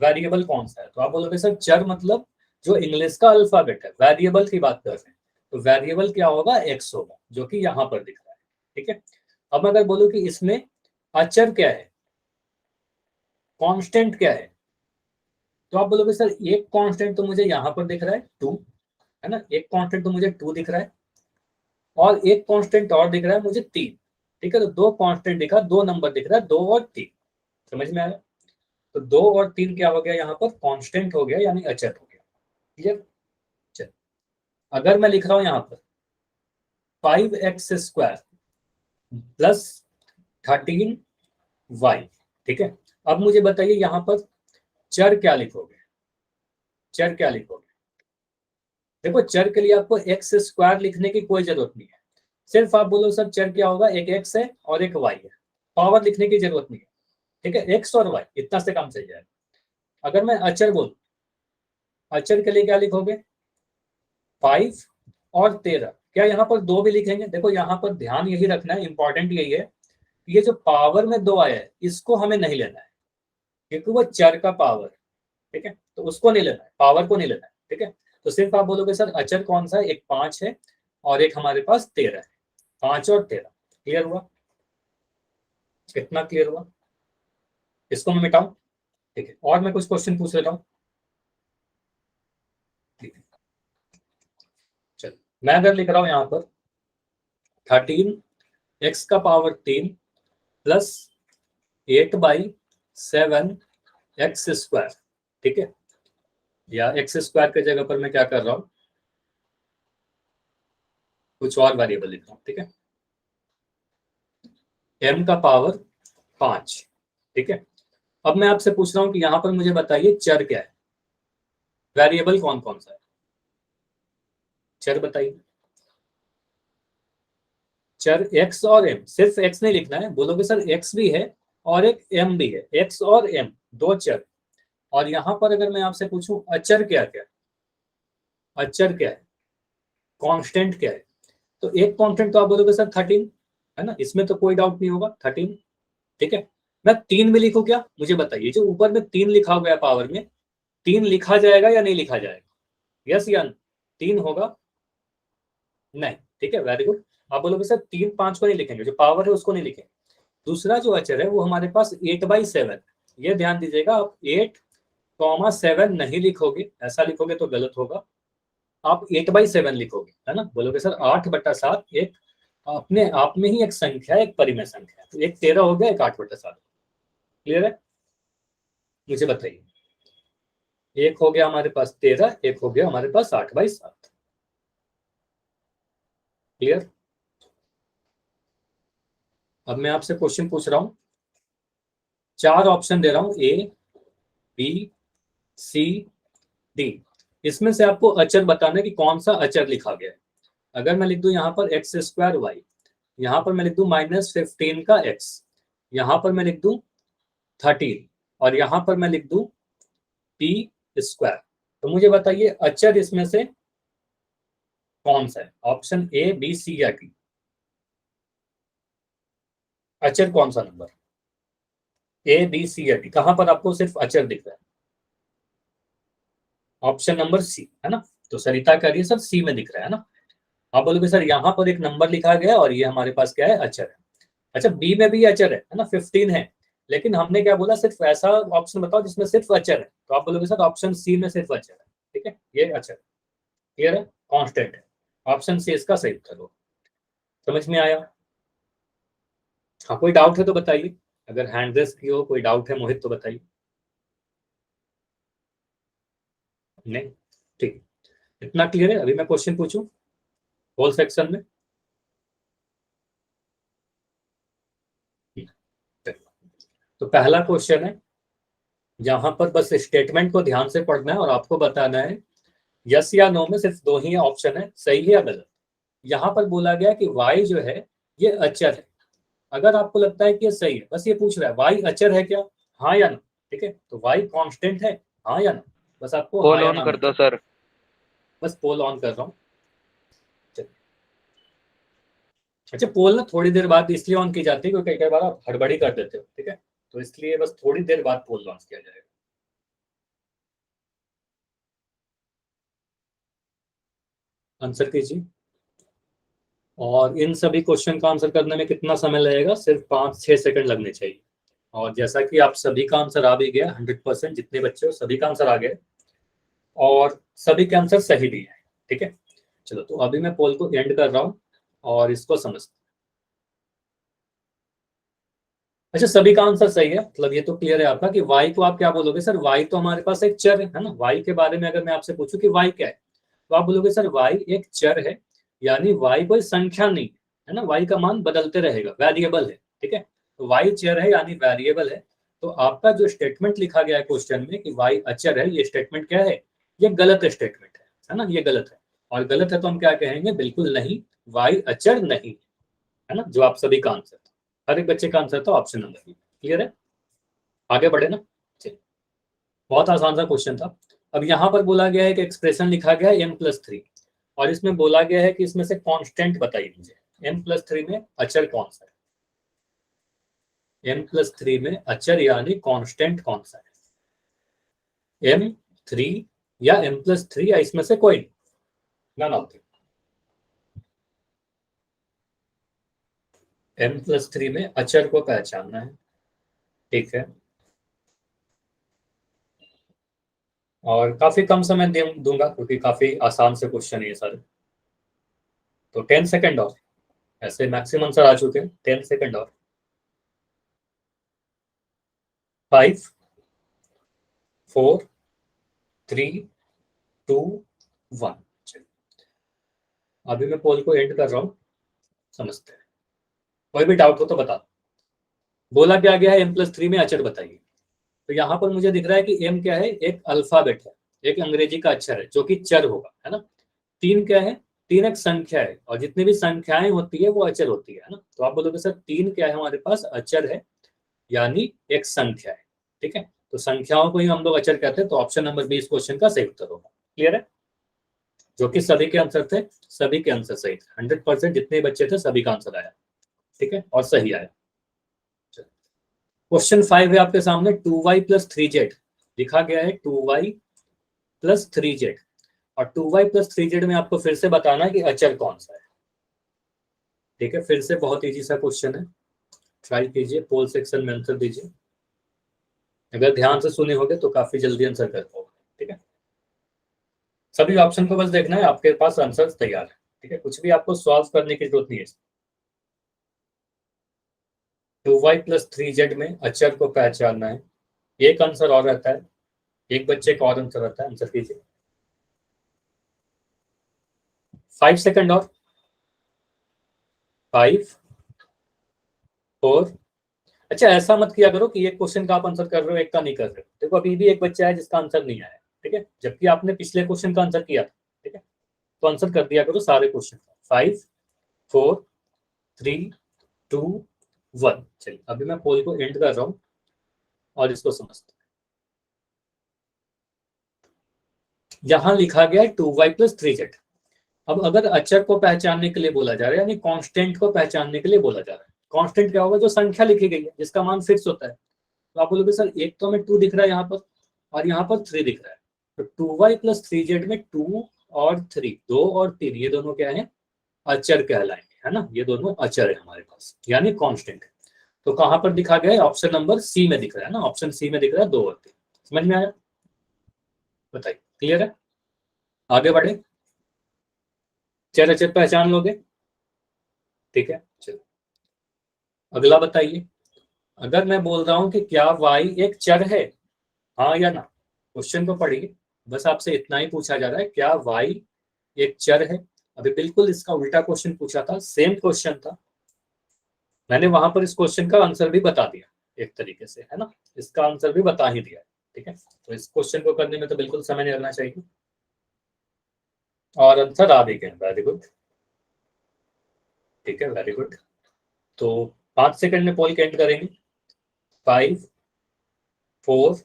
वेरिएबल कौन सा है? तो आप बोलोगे सर चर मतलब जो इंग्लिश का अल्फाबेट है, वेरिएबल की बात कर रहे हैं, तो वेरिएबल क्या होगा? एक्स होगा, जो कि यहाँ पर दिख रहा है, ठीक है। अब अगर बोलो कि इसमें अचर क्या है, कांस्टेंट क्या है, तो आप बोलोगे सर एक कांस्टेंट तो मुझे यहाँ पर दिख रहा है 2, है ना, एक कांस्टेंट तो मुझे 2 दिख रहा है, और एक कांस्टेंट और दिख रहा है मुझे 3, ठीक है। तो 2 कांस्टेंट दिखा, 2 नंबर दिख रहा है, 2 और 3। समझ में आया? तो 2 और 3 क्या हो गया यहाँ पर? कांस्टेंट हो गया, यानी अचर हो गया। क्लियर? चल, अगर मैं लिख रहा हूं यहाँ पर 5x² + 13y, ठीक है। अब मुझे बताइए यहाँ पर चर क्या लिखोगे? चर क्या लिखोगे? देखो चर के लिए आपको x² लिखने की कोई जरूरत नहीं है, सिर्फ आप बोलो सर चर क्या होगा, एक x है और एक y है, पावर लिखने की जरूरत नहीं है, ठीक है, x और y इतना से काम चल जाएगा। अगर मैं अचर बोल, अचर के लिए क्या लिखोगे? 5 और 13, क्या यहाँ पर 2 भी लिखेंगे? देखो यहाँ पर ध्यान यही रखना है, इंपॉर्टेंट यही है, ये जो पावर में 2 आया है इसको हमें नहीं लेना है, क्योंकि वो चर का पावर, ठीक है, तो उसको नहीं लेना है, पावर को नहीं लेना है, ठीक है। तो सिर्फ आप बोलोगे सर अचर कौन सा है, एक 5 है और एक हमारे पास 13 है, 5 और 13। क्लियर हुआ? कितना क्लियर हुआ? इसको मैं मिटाऊं? ठीक है, और मैं कुछ क्वेश्चन पूछ लेता हूँ। ठीक है, चलो मैं अगर लिख रहा हूं यहाँ पर 13x⁻³ + 8/7x², ठीक है, या x² के जगह पर मैं क्या कर रहा हूं, कुछ और वेरिएबल लिख रहा हूं, ठीक है, m का पावर 5, ठीक है। अब मैं आपसे पूछ रहा हूं कि यहां पर मुझे बताइए चर क्या है, वेरिएबल कौन कौन सा है, चर बताइए। चर x और m, सिर्फ x नहीं लिखना है, बोलोगे सर x भी है और एक m भी है, x और m दो चर। और यहां पर अगर मैं आपसे पूछूं अचर क्या क्या, अचर क्या है, कांस्टेंट क्या है, तो एक कांस्टेंट तो आप बोलोगे सर 13, है ना, इसमें तो कोई डाउट नहीं होगा 13, ठीक है। मैं 3 भी लिखूं क्या, मुझे बताइए। जो ऊपर में 3 लिखा हुआ है पावर में, 3 लिखा जाएगा या नहीं लिखा जाएगा? यस या नो? 3 होगा नहीं, ठीक है, वेरी गुड। आप बोलोगे सर 3 5 को नहीं लिखेंगे, जो पावर है उसको नहीं लिखेंगे। दूसरा जो अचर है वो हमारे पास 8/7, ये ध्यान दीजिएगा। आप 8,7 नहीं लिखोगे, ऐसा लिखोगे तो गलत होगा। आप 8/7 लिखोगे, है ना। बोलोगे सर 8/7 एक अपने आप में ही एक संख्या है, एक परिमेय संख्या है, तो एक 13 हो गया, एक 8/7। क्लियर है? मुझे बताइए, एक हो गया हमारे पास 13, एक हो गया हमारे पास 8/7। क्लियर? अब मैं आपसे क्वेश्चन पूछ रहा हूं, 4 ऑप्शन दे रहा हूं, ए बी सी डी। इसमें से आपको अचर बताना है कि कौन सा अचर लिखा गया है। अगर मैं लिख दूं यहाँ पर x² y, यहाँ पर मैं लिख दूं -15 का x, यहाँ पर मैं लिख दूं 13, और यहाँ पर मैं लिख दूं p², तो मुझे बताइए अचर इसमें से कौन सा है? ऑप्शन ए बी सी या डी, अचर कौन सा नंबर? ए बी सी या डी, कहां पर आपको सिर्फ अचर दिख रहा है? ऑप्शन नंबर सी, है ना। तो सरिता कह रही है सर सी में दिख रहा है ना। आप बोलोगे सर यहाँ पर एक नंबर लिखा गया और ये हमारे पास क्या है, अचर है। अच्छा, बी में भी अचर है ना, 15 है, लेकिन हमने क्या बोला, सिर्फ ऐसा ऑप्शन बताओ जिसमें सिर्फ अचर है। तो आप बोलोगे सर ऑप्शन सी में सिर्फ अचर है, ठीक है, ये अचर क्लियर है, कांस्टेंट है। ऑप्शन सी इसका सही उत्तर हो। समझ में आया? हाँ, कोई डाउट है तो बताइए। अगर हैंड रेस की हो, कोई डाउट है मोहित तो बताइए। नहीं, ठीक, इतना क्लियर है। अभी मैं क्वेश्चन पूछूं होल सेक्शन में। तो पहला क्वेश्चन है, यहाँ पर बस स्टेटमेंट को ध्यान से पढ़ना है और आपको बताना है यस या नो में सिर्फ 2 ही ऑप्शन है, सही है या गलत। यहाँ पर बोला गया कि y जो है ये अचर है। अगर आपको लगता है कि ये सही है, बस ये पूछ रहा है y अचर है क्या, हाँ या ना, ठीक है। तो y कांस्टेंट है, हाँ या ना, बस आपको हाँ पोल या ऑन ना कर में दो करना। सर। बस पोल ऑन कर रहा हूँ। अच्छा, पोल ना थोड़ी देर बाद इसलिए ऑन की जाती है क्योंकि कई बार आप हड़बड़ी कर देते हो, ठीक है, तो इसलिए बस थोड़ी देर बाद पोल लॉन्च किया जाएगा। आंसर कीजिए। और इन सभी क्वेश्चन का आंसर करने में कितना समय लगेगा? सिर्फ 5-6 सेकंड लगने चाहिए। और जैसा कि आप सभी का आंसर आ भी गया, 100%, जितने बच्चे हो सभी का आंसर आ गया, और सभी के आंसर सही भी है, ठीक है। चलो, तो अभी मैं पोल को एंड कर रहा हूँ और इसको समझते। अच्छा, सभी का आंसर सही है, मतलब ये तो क्लियर है आपका कि y को आप क्या बोलोगे सर, y तो हमारे पास एक चर है ना। y के बारे में अगर मैं आपसे पूछूं कि y क्या है, तो आप बोलोगे सर y एक चर है, यानी y कोई संख्या नहीं है ना, y का मान बदलते रहेगा, वेरिएबल है, ठीक है। तो y चर है यानी वेरिएबल है। तो आपका जो स्टेटमेंट लिखा गया है क्वेश्चन में कि y अचर है, ये स्टेटमेंट क्या है? ये गलत स्टेटमेंट है ना, ये गलत है। और गलत है तो हम क्या कहेंगे, बिल्कुल नहीं, y अचर नहीं है ना, जो आप सभी का आंसर था, हर एक बच्चे का आंसर था ऑप्शन नंबर बी। क्लियर है? आगे बढ़े ना। चलिए, बहुत आसान सा क्वेश्चन था। अब यहाँ पर बोला गया है कि एक्सप्रेशन लिखा गया है m+3, और इसमें बोला गया है कि इसमें से कांस्टेंट बताइए मुझे, m+3 में अचर कौन सा है? m+3 में अचर यानी कांस्टेंट कौन सा है? m3 या m+3 या इसमें से कोई? नन ऑफ m+3 में अचर को पहचानना है, ठीक है। और काफी कम समय दूंगा क्योंकि काफी आसान से क्वेश्चन है ये सारे। तो 10 सेकंड और, ऐसे मैक्सिमम आंसर आ चुके हैं, 10 सेकंड और। 5 4 3 2 1। अभी मैं पोल को एंड कर रहा हूँ, समझते हैं। कोई भी डाउट हो तो बता। बोला क्या गया है, m+3 में अचर बताइए। तो यहाँ पर मुझे दिख रहा है कि m क्या है, एक अल्फाबेट है, एक अंग्रेजी का अक्षर है जो कि चर होगा, है ना। 3 क्या है? 3 एक संख्या है, और जितनी भी संख्याएं होती है वो अचर होती है ना। तो आप बोलोगे सर 3 क्या है हमारे पास, अचर है, यानी एक संख्या है, ठीक है। तो संख्याओं को ही हम लोग अचर कहते हैं, तो ऑप्शन नंबर 20 क्वेश्चन का सही उत्तर होगा। क्लियर है? जो कि सभी के आंसर थे, सभी के आंसर सही थे, 100% जितने बच्चे थे सभी का आंसर आया, ठीक है, और सही आया। क्वेश्चन 5 है आपके सामने, 2y प्लस 3z लिखा गया है, 2y प्लस 3z, और 2y प्लस 3z में आपको फिर से बताना है कि अचर कौन सा है। ठीक है, फिर से बहुत इजी सा क्वेश्चन है, ट्राई कीजिए, पोल सेक्शन में आंसर दीजिए। अगर ध्यान से सुने होगे तो काफी जल्दी आंसर कर पाओगे। ठीक है, सभी ऑप्शन को बस देखना है, आपके पास आंसर तैयार है। ठीक है, कुछ भी आपको सॉल्व करने की जरूरत नहीं है। 2y प्लस 3z में अचर को पहचानना है। एक आंसर और रहता है, एक बच्चे का और आंसर रहता है, आंसर कीजिए। 5 सेकंड और, 5 4। अच्छा, ऐसा मत किया करो कि एक क्वेश्चन का आप आंसर कर रहे हो, एक का नहीं कर रहे हो। देखो अभी भी एक बच्चा है जिसका आंसर नहीं आया। ठीक है, जबकि आपने पिछले क्वेश्चन का आंसर किया था। ठीक है, तो आंसर कर दिया करो सारे क्वेश्चन का। 5 4 3 2 1। चलिए अभी मैं पोल को एंड कर रहा हूं और इसको समझते हैं। यहां लिखा गया है 2y प्लस 3z। अब अगर अचर को पहचानने के लिए बोला जा रहा है, यानी कांस्टेंट को पहचानने के लिए बोला जा रहा है। कांस्टेंट क्या होगा? जो संख्या लिखी गई है जिसका मान फिक्स होता है। तो आप बोलोगे सर एक तो हमें 2 दिख रहा है यहाँ पर, और यहाँ पर 3 दिख रहा है, तो 2y प्लस 3z में 2 और 3, 2 और 3, ये दोनों क्या है? अचर कहलाएंगे, है ना। ये दोनों अचर है हमारे पास, यानी कांस्टेंट। तो कहां पर दिखा गया है? ऑप्शन नंबर सी में दिख रहा है ना, ऑप्शन सी में दिख रहा है 2 और 3। समझ में आया? बताइए, क्लियर है? आगे बढ़े, चर अचर पहचान लोगे? ठीक है, चलो अगला बताइए। अगर मैं बोल रहा हूं कि क्या y एक चर है, हाँ या ना? क्वेश्चन को पढ़िए, बस आपसे इतना ही पूछा जा रहा है, क्या y एक चर है। अभी बिल्कुल इसका उल्टा क्वेश्चन पूछा था, सेम क्वेश्चन था, मैंने वहां पर इस क्वेश्चन का आंसर भी बता दिया एक तरीके से, है ना। इसका आंसर भी बता ही दिया। ठीक है, तो इस क्वेश्चन को करने में तो बिल्कुल समय नहीं लगना चाहिए, और आंसर आ भी गए। वेरी गुड, ठीक है, वेरी गुड। तो 5 सेकंड में पोल एंड करेंगे। 5 4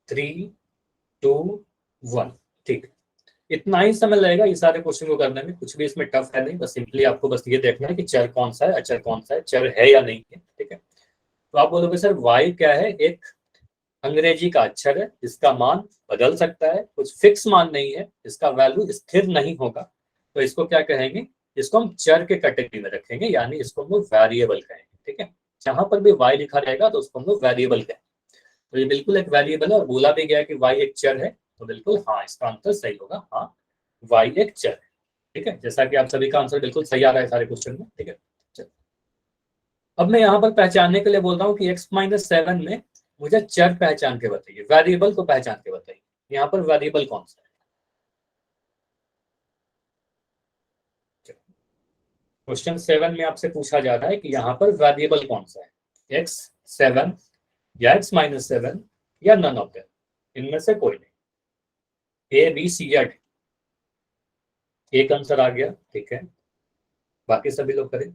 3 2 1। ठीक, इतना ही समय लगेगा ये सारे क्वेश्चन को करने में, कुछ भी इसमें टफ है नहीं। बस सिंपली आपको बस ये देखना है कि चर कौन सा है, अचर कौन सा है, चर है या नहीं है। ठीक है, तो आप बोलोगे सर वाई क्या है? एक अंग्रेजी का अक्षर है जिसका मान बदल सकता है, कुछ फिक्स मान नहीं है, इसका वैल्यू स्थिर नहीं होगा, तो इसको क्या कहेंगे? इसको हम चर के कैटेगरी में रखेंगे, यानी इसको हम लोग वेरिएबल कहेंगे। ठीक है, जहां पर भी वाई लिखा रहेगा तो उसको हम लोग वेरिएबल कहेंगे। तो ये बिल्कुल एक वेरिएबल है, और बोला भी गया कि वाई एक चर है, तो बिल्कुल हाँ, इसका आंसर सही होगा, हाँ वाई एक चर है। ठीक है, जैसा कि आप सभी का आंसर बिल्कुल सही आ रहा है सारे क्वेश्चन में। ठीक है, चल अब मैं यहाँ पर पहचानने के लिए बोल रहा हूँ कि x-7 में मुझे चर पहचान के बताइए, वेरिएबल को पहचान के बताइए। यहाँ पर वेरिएबल कौन सा है? क्वेश्चन 7 में आपसे पूछा जा रहा है कि यहाँ पर वेरिएबल कौन सा है, x7 या x-7 या नन ऑफ देम, इनमें से कोई नहीं। ए बी सी या डी, एक आंसर आ गया। ठीक है, बाकी सभी लोग करें।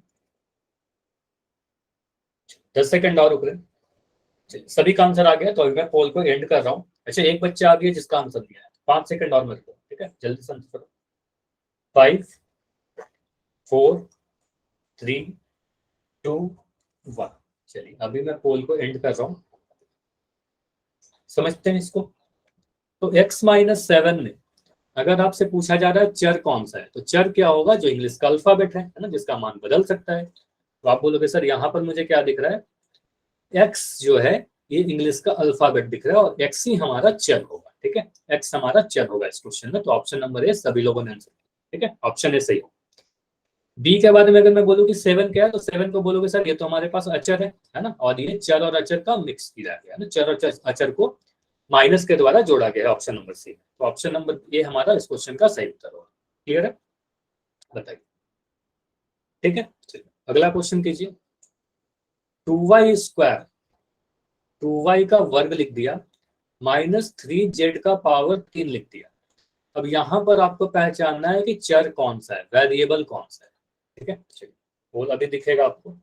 10 सेकंड और रुक रहे, सभी का आंसर आ गया, तो अभी मैं पोल को एंड कर रहा हूँ। अच्छा, एक बच्चा आ गया जिसका आंसर दिया है, 5 सेकंड और मत लो। ठीक है, जल्दी से आंसर करो। 5 4 3 2 1। चलिए अभी मैं पोल को एंड कर रहा हूँ, समझते हैं इसको। तो x-7 में अगर आपसे पूछा जा रहा है चर कौन सा है, तो चर क्या होगा? जो इंग्लिश का अल्फाबेट है ना, जिसका मान बदल सकता है। तो आप बोलोगे सर यहाँ पर मुझे क्या दिख रहा है? x जो है ये इंग्लिश का अल्फाबेट दिख रहा है, और x ही हमारा चर होगा। ठीक है, x हमारा चर होगा इस क्वेश्चन में, तो ऑप्शन नंबर ए सभी लोगों ने आंसर। ठीक है, ऑप्शन ए सही हो। बी के बारे में अगर मैं बोलूँ कि 7 क्या है, तो 7 को बोलोगे सर ये तो हमारे पास अचर है ना, और ये चर और अचर का मिक्स किया गया है ना, चर और अचर को माइनस के द्वारा जोड़ा गया है ऑप्शन नंबर सी। तो ऑप्शन नंबर ए हमारा इस क्वेश्चन का सही उत्तर होगा। क्लियर है? बताइए। ठीक है, चलिए अगला क्वेश्चन कीजिए। 2y² 2y का वर्ग लिख दिया, -3z का पावर 3 लिख दिया। अब यहां पर आपको पहचानना है कि चर कौन सा है, वेरिएबल कौन सा है। ठीक है, चलिए बोल अभी दिखेगा आपको,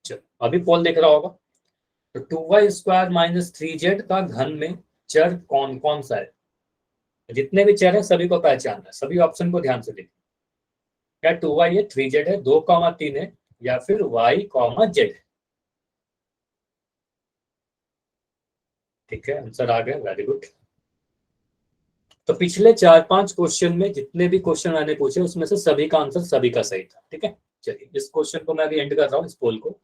चलो अभी पोल दिख रहा होगा। तो 2y² - 3z का घन में चर कौन कौन सा है? जितने भी चर है सभी को पहचानना है, सभी ऑप्शन को ध्यान से देखिए। क्या 2y है, 3z है, 2, 3 है, या फिर y कॉमा z। ठीक है, आंसर आ गया, वेरी गुड। तो पिछले 4-5 क्वेश्चन में जितने भी क्वेश्चन मैंने पूछे उसमें से सभी का आंसर सभी का सही था। ठीक है, चलिए इस क्वेश्चन को मैं अभी एंड कर रहा हूँ, इस पोल को,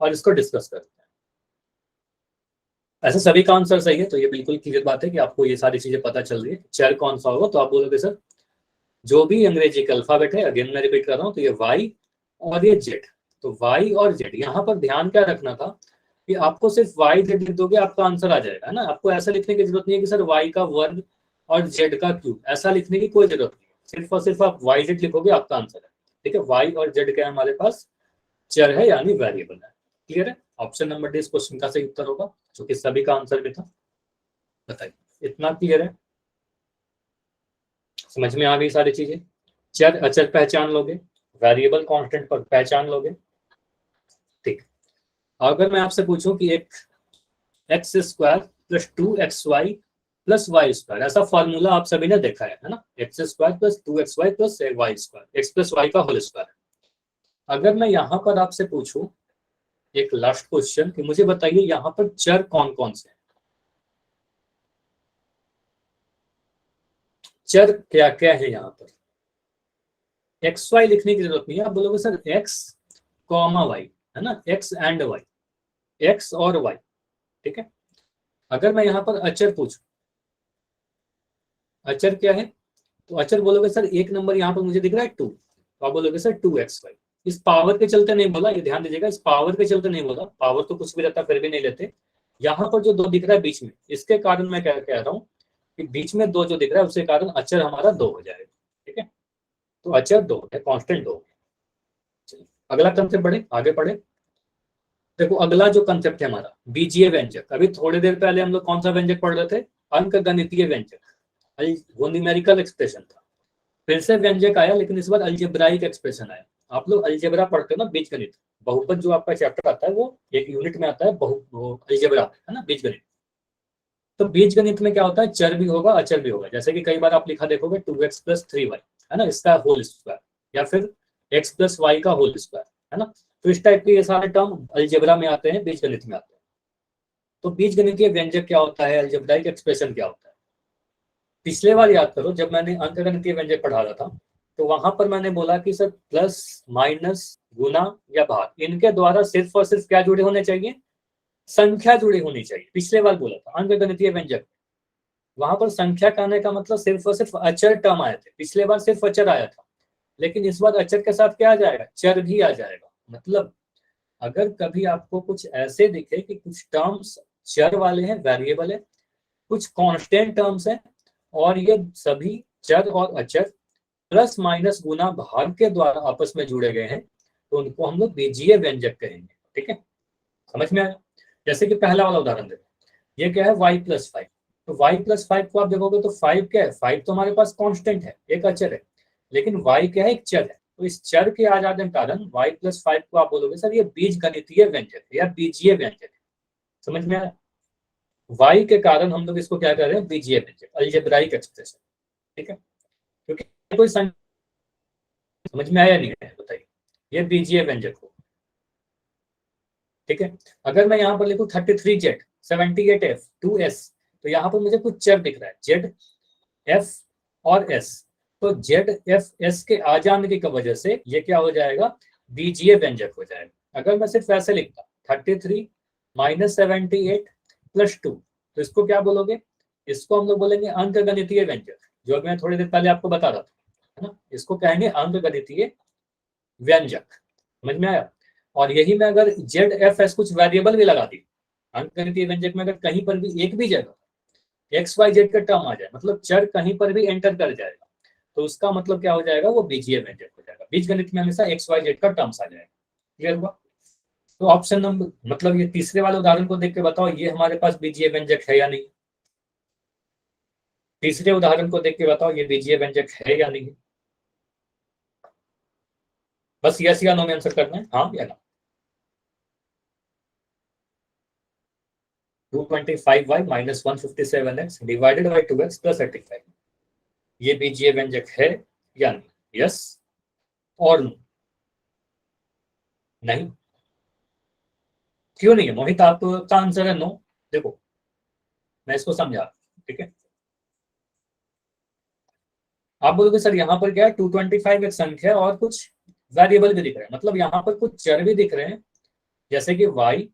और इसको डिस्कस करते हैं। ऐसे सभी का आंसर सही है, तो ये बिल्कुल क्लियर बात है कि आपको ये सारी चीजें पता चल रही है। चर कौन सा होगा, तो आप बोलोगे सर जो भी अंग्रेजी का अल्फाबेट है, अगेन मैं रिपीट कर रहा हूँ, तो ये वाई और ये जेड। तो वाई और जेड, यहाँ पर ध्यान क्या रखना था कि आपको सिर्फ वाई जेड लिख दोगे आपका आंसर आ जाएगा, है ना। आपको ऐसा लिखने की जरूरत नहीं है कि सर वाई का वर्ग और जेड का क्यूब, ऐसा लिखने की कोई जरूरत नहीं है। सिर्फ और सिर्फ आप वाई जेड लिखोगे आपका आंसर है। ठीक है, वाई और जेड क्या है हमारे पास, चर है यानी वेरिएबल है। क्लियर है, ऑप्शन नंबर डी इस क्वेश्चन का सही उत्तर होगा, जो कि सभी का आंसर भी था। बताइए, इतना क्लियर है, समझ में आ गई सारी चीजें। चर अचर पहचान लोगे, वेरिएबल कांस्टेंट पर पहचान लोगे। ठीक, अगर मैं आपसे पूछूं कि एक x square plus 2xy plus y square, ऐसा फॉर्मूला आप सभी ने देखा है ना, x square plus 2xy plus y square, x plus y का होल स्क्वायर। अगर मैं यहाँ पर आपसे पूछूं एक लास्ट क्वेश्चन कि मुझे बताइए यहाँ पर चर कौन कौन से हैं, चर क्या क्या है यहाँ पर। एक्स वाई लिखने की जरूरत नहीं है, आप बोलोगे सर एक्स कॉमा वाई, है ना, एक्स एंड वाई, एक्स और वाई। ठीक है, अगर मैं यहाँ पर अचर पूछूं, अचर क्या है, तो अचर बोलोगे सर एक नंबर यहाँ पर मुझे दिख रहा है 2, तो आप बोलोगे सर 2xy। इस पावर के चलते नहीं बोला, ये ध्यान दीजिएगा, इस पावर के चलते नहीं बोला, पावर तो कुछ भी रहता फिर भी नहीं लेते। यहाँ पर जो 2 दिख रहा है बीच में, इसके कारण मैं क्या कह रहा हूँ कि बीच में 2 जो दिख रहा है उसके कारण अचर हमारा 2 हो जाएगा। ठीक है, तो अचर 2 है, कॉन्स्टेंट 2। अगला कंसेप्ट बढ़े, आगे पढ़े। देखो अगला जो कंसेप्ट है हमारा बीजीय व्यंजक। अभी थोड़ी देर पहले हम लोग कौन सा व्यंजक पढ़ रहे थे, अंक गणितीय व्यंजक, वो न्यूमेरिकल एक्सप्रेशन था। फिर से व्यंजक आया, लेकिन इस बार अलजेब्राइक एक्सप्रेशन आया। आप लोग अलजेब्रा पढ़ते हो ना, बीजगणित, बहुपद जो आपका चैप्टर आता है वो एक यूनिट में आता है, अलजेब्रा है ना, बीजगणित। तो बीजगणित में क्या होता है, चर भी होगा अचर भी होगा। जैसे कि कई बार आप लिखा देखोगे 2x प्लस 3y, है ना, इसका होल स्क्वायर, या फिर x प्लस वाई का होल स्क्वायर, है ना। तो इस टाइप के ये सारे टर्म अलजेब्रा में आते हैं, बीजगणित में आते हैं। तो बीजगणितीय व्यंजक क्या होता है, अलजेब्राइक एक्सप्रेशन क्या होता है। पिछले बार याद करो जब मैंने अंकगणितीय व्यंजक पढ़ा रहा था, तो वहां पर मैंने बोला कि सर प्लस माइनस गुना या भाग, इनके द्वारा सिर्फ और सिर्फ क्या जुड़े होने चाहिए, संख्या जुड़ी होनी चाहिए। पिछले बार बोला था अंकगणितीय व्यंजक, वहां पर संख्या कहने का मतलब सिर्फ और सिर्फ अचर टर्म आए थे। पिछले बार सिर्फ अचर आया था, लेकिन इस बार अचर के साथ क्या आ जाएगा, चर भी आ जाएगा। मतलब अगर कभी आपको कुछ ऐसे दिखे कि कुछ टर्म्स चर वाले हैं, वेरिएबल है, कुछ कांस्टेंट टर्म्स हैं, और ये सभी चर और अचर प्लस माइनस गुना भाग के द्वारा आपस में जुड़े गए हैं, तो उनको हम लोग बीजीय व्यंजक कहेंगे। ठीक है, समझ में आया। जैसे कि पहला वाला उदाहरण देखो, ये क्या है y+5। तो y+5 को आप देखोगे तो 5 क्या है, 5 तो हमारे पास कांस्टेंट है, एक अचर है, लेकिन y क्या है, एक चर है। तो इस चर के आ जाने के कारण y+5 को आप बोलोगे सर ये बीज गणितीय व्यंजक है या बीजीय व्यंजक है। समझ में आया, y के कारण हम लोग इसको क्या कर रहे हैं, बीजीय व्यंजक, अलजेब्राइक एक्सप्रेशन। ठीक है, क्योंकि कोई समझ में आया नहीं है, बताइए, ये बीजीय व्यंजक हो। ठीक है, अगर मैं यहाँ पर लिखूं 33z 78f 2s, तो यहाँ पर मुझे कुछ चर दिख रहा है, z f और s। तो z f s के आ जाने की वजह से ये क्या हो जाएगा, बीजीय व्यंजक हो जाएगा। अगर मैं सिर्फ ऐसे लिखता 33 माइनस 78 प्लस 2, तो इसको क्या बोलोगे, इसको हम लोग बोलेंगे अंकगणितीय व्यंजक, जो मैं थोड़ी देर पहले आपको बता रहा था, है ना। इसको कहेंगे अंकगणितीय व्यंजक। समझ में आया। और यही में अगर जेड एफ एस कुछ वेरिएबल भी लगा दी अंकगणितीय व्यंजक में, अगर कहीं पर भी एक भी जगह एक्स वाई जेड का टर्म आ जाए, मतलब चर कहीं पर भी एंटर कर जाएगा, तो उसका मतलब क्या हो जाएगा, वो बीजीय व्यंजक हो जाएगा। बीजगणित में हमेशा एक्स वाई जेड का टर्म्स आ जाएगा। क्लियर हुआ। तो ऑप्शन नंबर, मतलब ये तीसरे वाले उदाहरण को देख के बताओ ये हमारे पास बीजीय व्यंजक है या नहीं। तीसरे उदाहरण को देख के बताओ ये बीजीय व्यंजक है या नहीं। बस यस या नो में आंसर करना है, हाँ या ना। 225y minus 157x divided by 2x plus 85, ये बीजीय व्यंजक है या नहीं, यस और नो। नहीं, क्यों नहीं है मोहित? आपका आंसर है नो। देखो मैं इसको समझा, ठीक है। आप बोलोगे सर यहाँ पर क्या है, 225 एक संख्या है और कुछ वेरिएबल भी दिख रहे हैं, मतलब यहाँ पर कुछ चर भी दिख रहे हैं जैसे कि वाई,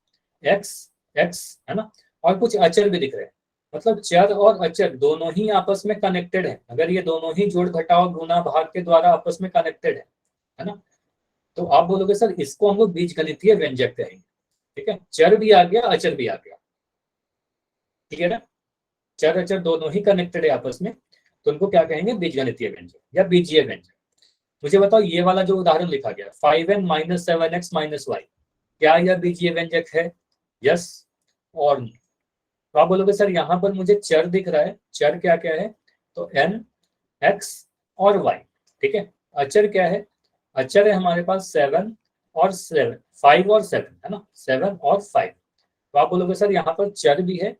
एक्स, एक्स है ना, और कुछ अचर भी दिख रहे हैं। मतलब चर और अचर दोनों ही आपस में कनेक्टेड है, अगर ये दोनों ही जोड़ घटाव गुना भाग के द्वारा आपस में कनेक्टेड है ना। तो आप बोलोगे सर इसको हम लोग बीजगणितीय व्यंजक कहेंगे, ठीक है। चर भी आ गया, अचर भी आ गया, क्लियर है। चर अचर दोनों ही कनेक्टेड है आपस में, तो उनको क्या कहेंगे, बीजगणितीय व्यंजक या बीजीय व्यंजक। मुझे बताओ ये वाला जो उदाहरण लिखा गया 5n minus 7x minus Y, क्या यह बीजीय व्यंजक है? यस और नो। तो आप बोलोगे सर यहाँ पर मुझे चर दिख रहा है, चर क्या क्या है, तो n, x और y, ठीक है। अचर क्या है, अचर है हमारे पास 7 और 7, 5 और 7 है ना, 7 और 5। तो आप बोलोगे सर यहाँ पर चर भी है,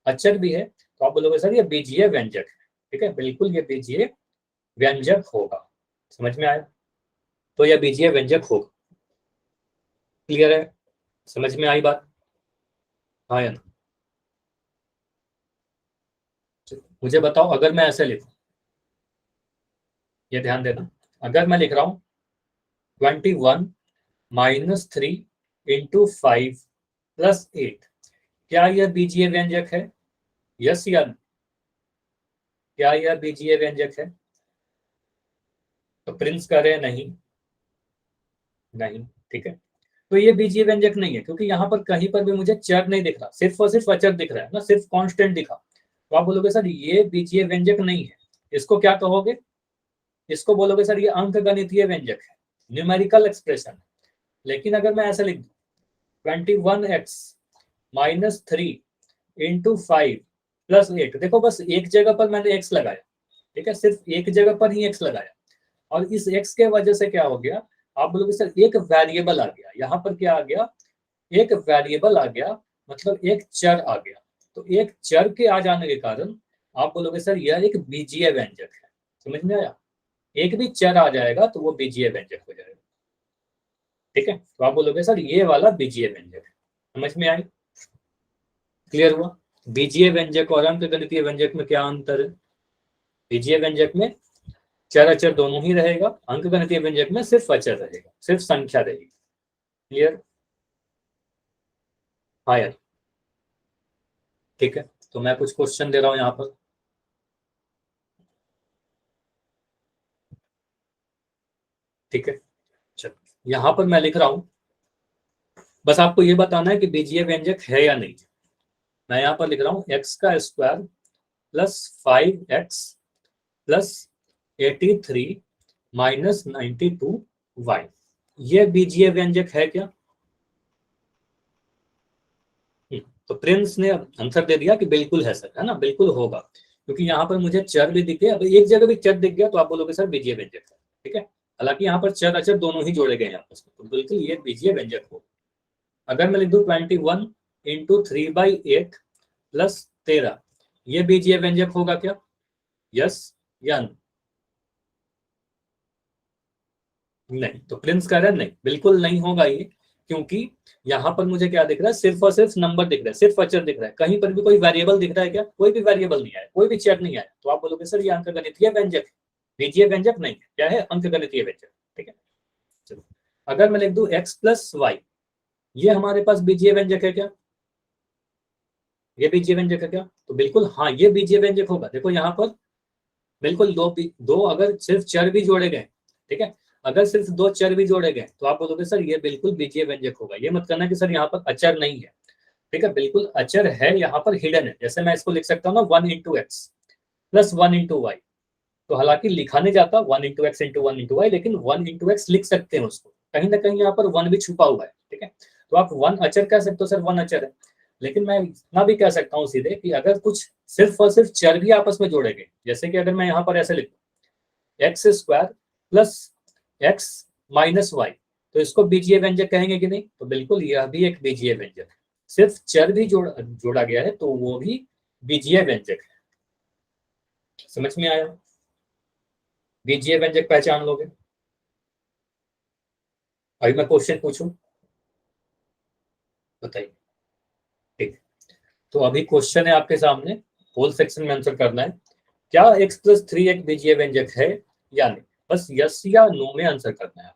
अचर भी है, तो आप बोलोगे सर ये बीजीय व्यंजक है, ठीक है। बिल्कुल ये बीजीय व्यंजक होगा, समझ में आया? तो यह बीजीय व्यंजक होगा, क्लियर है, समझ में आई बात? हाँ या ना? मुझे बताओ अगर मैं ऐसे लिखूं, ये ध्यान देना, अगर मैं लिख रहा हूं 21 माइनस 3 इंटू 5 प्लस 8, क्या यह बीजीय व्यंजक है? यस या नो? क्या यह बीजीय व्यंजक है? तो प्रिंस करे नहीं, नहीं, ठीक है। तो ये बीजीय व्यंजक नहीं है क्योंकि यहाँ पर कहीं पर भी मुझे चर नहीं दिख रहा, सिर्फ और सिर्फ अचर दिख रहा है ना, सिर्फ कांस्टेंट दिखा। तो आप बोलोगे सर ये बीजीय व्यंजक नहीं है, इसको क्या कहोगे? इसको बोलोगे सर ये अंकगणितीय व्यंजक है, न्यूमेरिकल एक्सप्रेशन। लेकिन अगर मैं ऐसे लिख दूं 21x माइनस 3 इंटू 5 प्लस 8, देखो बस एक जगह पर मैंने x लगाया, ठीक है, सिर्फ एक जगह पर ही x लगाया, और इस x के वजह से क्या हो गया, आप बोलोगे सर एक वेरिएबल आ गया, यहाँ पर क्या आ गया, एक वेरिएबल आ गया, मतलब एक चर आ गया। तो एक चर के आ जाने के कारण आप बोलोगे सर यह एक बीजीय व्यंजक है, समझ में आया? एक भी चर आ जाएगा तो वो बीजीय व्यंजक हो जाएगा, ठीक है। तो आप बोलोगे सर ये वाला बीजीय व्यंजक है, समझ में आई? क्लियर हुआ? बीजीय व्यंजक और अंकगणितीय व्यंजक में क्या अंतर है? बीजीय व्यंजक में चर अचर दोनों ही रहेगा, अंकगणितीय व्यंजक में सिर्फ अचर रहेगा, सिर्फ संख्या रहेगी, क्लियर? हाँ यार, ठीक है। तो मैं कुछ क्वेश्चन दे रहा हूं यहाँ पर, ठीक है। चलो यहाँ पर मैं लिख रहा हूं, बस आपको ये बताना है कि बीजीय व्यंजक है या नहीं। मैं यहाँ पर लिख रहा हूँ एक्स का square plus 5x plus 83 minus 92y, ये बीजीय व्यंजक है क्या? तो प्रिंस ने आंसर दे दिया कि बिल्कुल है सर, है ना, बिल्कुल होगा, क्योंकि यहाँ पर मुझे चर भी दिखे, अब एक जगह भी चर दिख गया तो आप बोलोगे सर बीजीय व्यंजक है, ठीक है। हालांकि यहाँ पर चर अचर दोनों ही जोड़े गए हैं आपस में, तो बिल्कुल ये बीजीय व्यंजक हो। अगर मैं लिख दूं 21 इंटू 3/8 प्लस 13, ये बीजीय व्यंजक होगा क्या? यस या नो? नहीं, तो प्रिंस कह रहा है नहीं, बिल्कुल नहीं होगा ये, क्योंकि यहाँ पर मुझे क्या दिख रहा है, सिर्फ और सिर्फ नंबर दिख रहा है, सिर्फ अचर दिख रहा है, कहीं पर भी कोई वेरिएबल दिख रहा है क्या? कोई भी वेरिएबल नहीं आया, कोई भी चर नहीं आया, तो आप बोलोगे सर ये अंकगणितीय व्यंजक है, बीजीय व्यंजक नहीं है, क्या है, अंकगणितीय व्यंजक, ठीक है। चलो अगर मैं लिख दूं एक्स प्लस वाई, ये हमारे पास बीजीय व्यंजक है क्या? ये बीजीय व्यंजक है क्या? तो बिल्कुल हाँ, ये बीजीय व्यंजक होगा। देखो यहाँ पर बिल्कुल दो अगर सिर्फ चर भी जोड़े गए, ठीक है, अगर सिर्फ दो चर भी जोड़े गए तो आप बोलोगे सर ये बिल्कुल बीजीय व्यंजक होगा। ये मत करना कि सर यहाँ पर अचर नहीं है, ठीक है, बिल्कुल अचर है, यहाँ पर हिडन है। जैसे मैं इसको लिख सकता हूँ ना 1 into x plus 1 into y, तो हालांकि लिखा नहीं जाता 1 into x into 1 into y, लेकिन 1 इंटू एक्स लिख सकते हैं उसको, कहीं ना कहीं यहाँ पर 1 भी छुपा हुआ है, ठीक है। तो आप 1 अचर कह सकते हो, सर 1 अचर है। लेकिन मैं इतना भी कह सकता हूँ सीधे कि अगर कुछ सिर्फ और सिर्फ चर भी आपस में जोड़े गए, जैसे कि अगर मैं यहाँ पर ऐसे लिखूं x square plus x minus y, तो इसको बीजीय व्यंजक कहेंगे कि नहीं? तो बिल्कुल यह भी एक बीजीय व्यंजक है, सिर्फ चर भी जोड़ा गया है तो वो भी बीजीय व्यंजक है। समझ में आया? बीजीय व्यंजक पहचान लोगे। अभी मैं क्वेश्चन पूछूं, बताइए। ठीक, तो अभी क्वेश्चन है आपके सामने, होल सेक्शन में आंसर करना है। क्या x+3 एक बीजीय व्यंजक है या नहीं? बस यस या नो में आंसर करना है।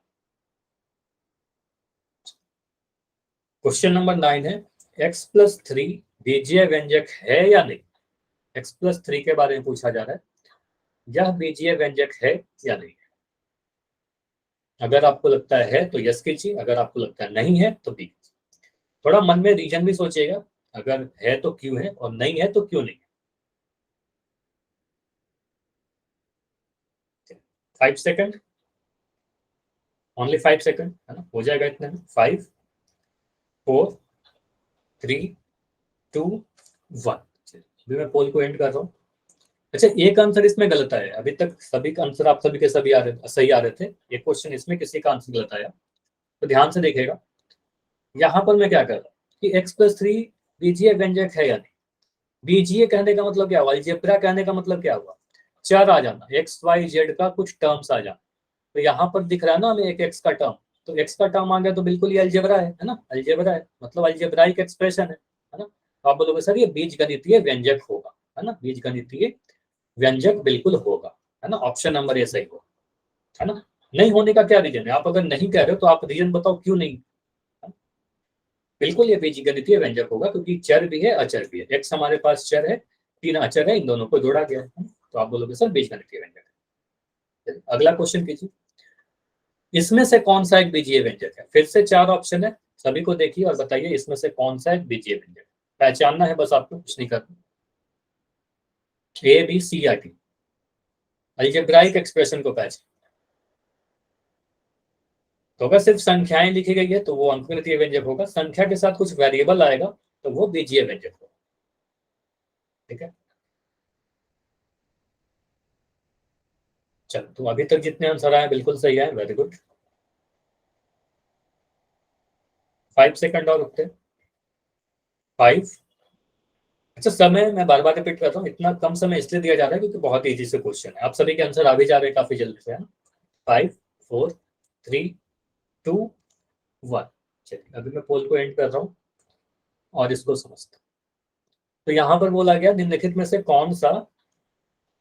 क्वेश्चन नंबर 9 है, x+3 बीजीय व्यंजक है या नहीं? x+3 के बारे में पूछा जा रहा है, यह बीजीय व्यंजक है या नहीं? अगर आपको लगता है तो यस कीजिए, अगर आपको लगता है नहीं है तो बी। थोड़ा मन में रीजन भी सोचिएगा, अगर है तो क्यों है और नहीं है तो क्यों नहीं। 5 सेकंड, ओनली 5 सेकंड, है ना, हो जाएगा इतने में। 5 4 3 2 1। अभी मैं पोल को एंड कर रहा हूँ। अच्छा, एक आंसर इसमें गलत आया, अभी तक सभी का आंसर आप सभी के सभी सही आ रहे थे। एक क्वेश्चन इसमें किसी का आंसर गलत आया, तो ध्यान से देखिएगा। यहाँ पर मैं क्या कर रहा हूँ कि x+3 बीजीय व्यंजक है या नहीं। बीजीय कहने का मतलब क्या हुआ, अलजेब्रा कहने का मतलब क्या हुआ, चर आ जाना, एक्स वाई जेड का कुछ टर्म्स आ जाना। तो यहाँ पर दिख रहा है ना हमें एक एक्स का टर्म, तो एक्स का टर्म आ गया तो बिल्कुल ये अलजेब्रा है ना, अलजेब्रा है मतलब अलजेब्राइक एक्सप्रेशन है ना। तो आप बोलोगे सर ये बीजगणितीय व्यंजक होगा, है ना, बीजगणितीय व्यंजक बिल्कुल होगा, है ना, ऑप्शन नंबर ए सही होगा, है ना। नहीं होने का क्या रीजन है, आप अगर नहीं कह रहे हो तो आप रीजन बताओ क्यों नहीं। बिल्कुल ये बीजगणितीय व्यंजक होगा, क्योंकि चर भी है अचर भी है, एक्स हमारे पास चर है, 3 अचर है, इन दोनों को जोड़ा गया है। तो आप बोलोगे सर बीजगणितीय व्यंजक है। अगला क्वेश्चन कीजिए, इसमें से कौन सा एक बीजीय व्यंजक है? फिर से 4 ऑप्शन है, सभी को देखिए और बताइए इसमें से कौन सा एक बीजीय व्यंजक। पहचानना है बस आपको, कुछ नहीं करना। ए बी सी या डी, अलजेब्राइक एक्सप्रेशन को पहचान। तो अगर सिर्फ संख्याएं लिखी गई है तो वो अंकगणितीय व्यंजक होगा, संख्या के साथ कुछ वेरिएबल आएगा तो वो बीजीय व्यंजक होगा। ठीक है, चलो, तो अभी तक जितने आंसर आए बिल्कुल सही है, वेरी गुड। 5 सेकंड और रुकते। 5। अच्छा, समय मैं बार बार रिपीट करता हूँ, इतना कम समय इसलिए दिया जा रहा है क्योंकि बहुत इजी से क्वेश्चन है, आप सभी के आंसर आ भी जा रहे हैं काफी जल्दी से, है ना। 5 4 3 2 1। चलिए अभी मैं पोल को एंड कर रहा हूँ और इसको समझता हूँ। तो यहाँ पर बोला गया निम्नलिखित में से कौन सा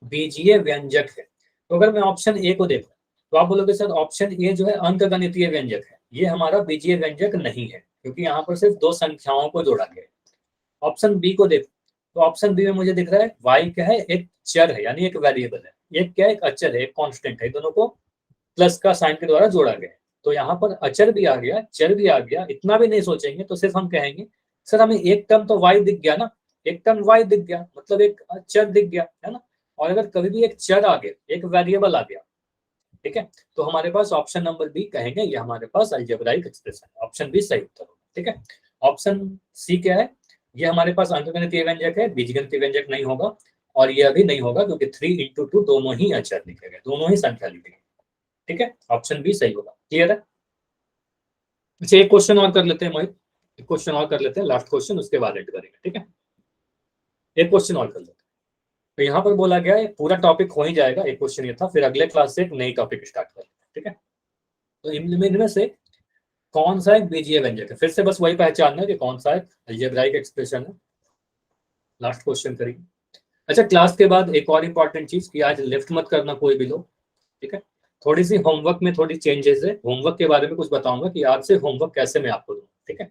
बीजीय व्यंजक है। तो अगर मैं ऑप्शन ए को देखूं तो आप बोलोगे सर ऑप्शन ए जो है अंकगणितीय व्यंजक है, ये हमारा बीजीय व्यंजक नहीं है क्योंकि यहाँ पर सिर्फ 2 संख्याओं को जोड़ा गया है। ऑप्शन बी को देखो तो ऑप्शन बी में मुझे दिख रहा है वाई क्या है, एक चर है यानी एक वेरिएबल है, एक क्या है, एक अचर है, एक कांस्टेंट है, दोनों को प्लस का साइन के द्वारा जोड़ा गया है। तो यहाँ पर अचर भी आ गया, चर भी आ गया, इतना भी नहीं सोचेंगे तो सिर्फ हम कहेंगे सर हमें एक टर्म तो वाई दिख गया ना, एक टर्म वाई दिख गया मतलब एक चर दिख गया, है ना। और अगर कभी भी एक चर आ गया, एक वेरिएबल आ गया, ठीक है, तो हमारे पास ऑप्शन नंबर बी कहेंगे ये हमारे पास अलजेब्राइक एक्सप्रेशन, ऑप्शन बी सही उत्तर होगा। ठीक है, ऑप्शन सी क्या है, ये हमारे पास अंकगणितीय व्यंजक है, बीजगणितीय व्यंजक नहीं होगा। और ये अभी नहीं होगा क्योंकि 3 × 2 दोनों ही अचर लिखे गए, दोनों ही संख्या लिखी गई। ठीक है, ऑप्शन बी सही होगा। क्लियर है। अच्छा, एक क्वेश्चन और कर लेते हैं मोहित, एक क्वेश्चन और कर लेते हैं, लास्ट क्वेश्चन, उसके बाद एंड करेंगे। ठीक है, एक क्वेश्चन और कर लेते हैं। तो यहाँ पर बोला गया है पूरा टॉपिक हो ही जाएगा, एक क्वेश्चन ये था, फिर अगले क्लास से एक नई टॉपिक स्टार्ट करेंगे। ठीक है, तो इनमें से कौन सा एक बीजीय व्यंजक है, फिर से बस वही पहचानना है कि कौन सा एक अलजेब्राइक एक्सप्रेशन है। लास्ट क्वेश्चन करेंगे। अच्छा, क्लास के बाद एक और इंपॉर्टेंट चीज कि आज लिफ्ट मत करना कोई भी लोग। ठीक है, थोड़ी सी होमवर्क में थोड़ी चेंजेस है, होमवर्क के बारे में कुछ बताऊंगा कि आज से होमवर्क कैसे मैं आपको दूँ। ठीक है,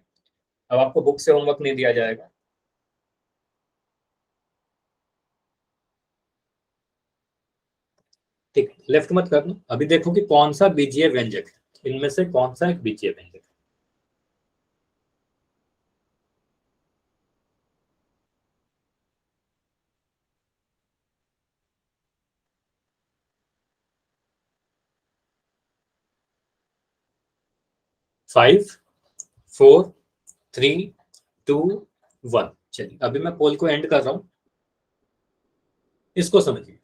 अब आपको बुक से होमवर्क नहीं दिया जाएगा। ठीक है, लेफ्ट मत करना, अभी देखो कि कौन सा बीजीय व्यंजक है, इनमें से कौन सा एक बीजीय व्यंजक है। फाइव 4 3 2 1। चलिए अभी मैं पोल को एंड कर रहा हूं, इसको समझिए।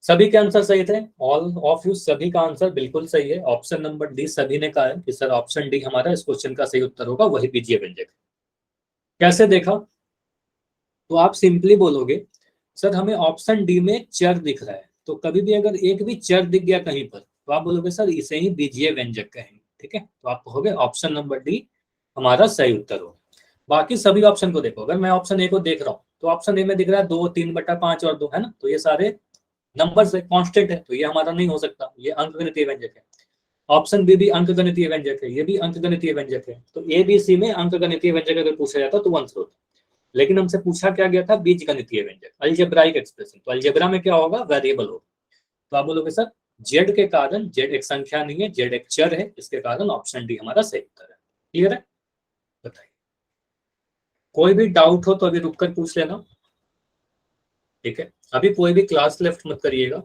सभी के आंसर सही थे, ऑल ऑफ यू, सभी का आंसर बिल्कुल सही है। ऑप्शन नंबर डी सभी ने कहा है कि सर ऑप्शन डी हमारा इस क्वेश्चन का सही उत्तर होगा, वही बीजीय व्यंजक है। कैसे देखा, तो आप सिंपली बोलोगे सर हमें ऑप्शन डी में चर दिख रहा है, तो कभी भी अगर एक भी चर दिख गया कहीं पर तो आप बोलोगे सर इसे ही बीजीय व्यंजक कहेंगे। ठीक है, तो आप कहोगे ऑप्शन नंबर डी हमारा सही उत्तर हो। बाकी सभी ऑप्शन को देखो, अगर मैं ऑप्शन ए को देख रहा हूँ तो ऑप्शन ए में दिख रहा है 2, 3/5 और 2 है ना, तो ये सारे नंबर्स है, कांस्टेंट है, तो ये हमारा नहीं हो सकता, ये अंकगणितीय व्यंजक है। ऑप्शन बी भी अंकगणितीय व्यंजक है, ये भी अंकगणितीय व्यंजक है, तो ए बी सी में अंकगणितीय व्यंजक अगर पूछा जाता तो आंसर होता। लेकिन हमसे पूछा क्या गया था, बीजगणितीय व्यंजक, अलजेब्राइक एक्सप्रेशन, तो अलजेब्रा में क्या होगा, वेरिएबल होगा। तो आप बोलोगे सर जेड के कारण, जेड एक संख्या नहीं है, जेड एक चर है, इसके कारण ऑप्शन डी हमारा सही उत्तर है। क्लियर है? बताइए, कोई भी डाउट हो तो अभी रुक कर पूछ लेना, ठीक है? अभी कोई भी क्लास लेफ्ट मत करिएगा।